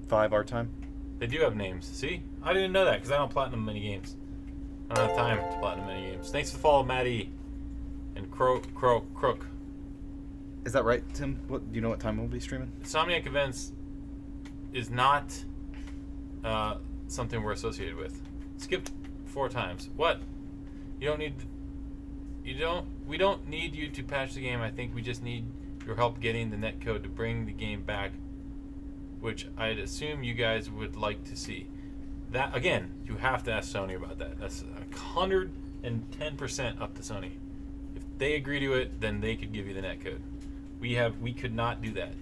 5 our time. They do have names. See? I didn't know that because I don't platinum many games. I don't have time to platinum many games. Thanks for the follow, Maddie. And Crook. Is that right, Tim? Do you know what time we'll be streaming? Insomniac Events is not something we're associated with. Skipped 4 times. What? We don't need you to patch the game. I think we just need your help getting the netcode to bring the game back, which I'd assume you guys would like to see. That again, you have to ask Sony about that. That's 110% up to Sony. If they agree to it, then they could give you the netcode. We could not do that.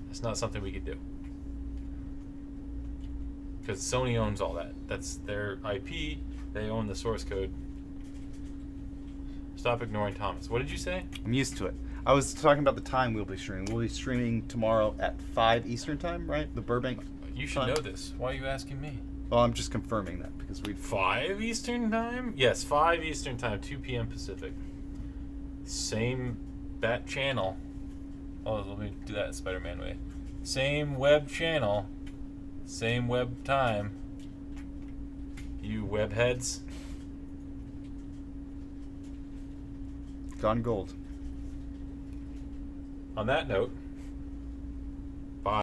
That's not something we could do. Because Sony owns all that. That's their IP. They own the source code. Stop ignoring Thomas. What did you say? I'm used to it. I was talking about the time we'll be streaming. We'll be streaming tomorrow at 5 Eastern time, right? The Burbank. You should know this. Why are you asking me? Well, I'm just confirming that because we 5 Eastern time? Yes, 5 Eastern time, 2 p.m. Pacific. Same bat channel. Oh, let me do that Spider-Man way. Same web channel, same web time. You web heads. gone gold. On that note,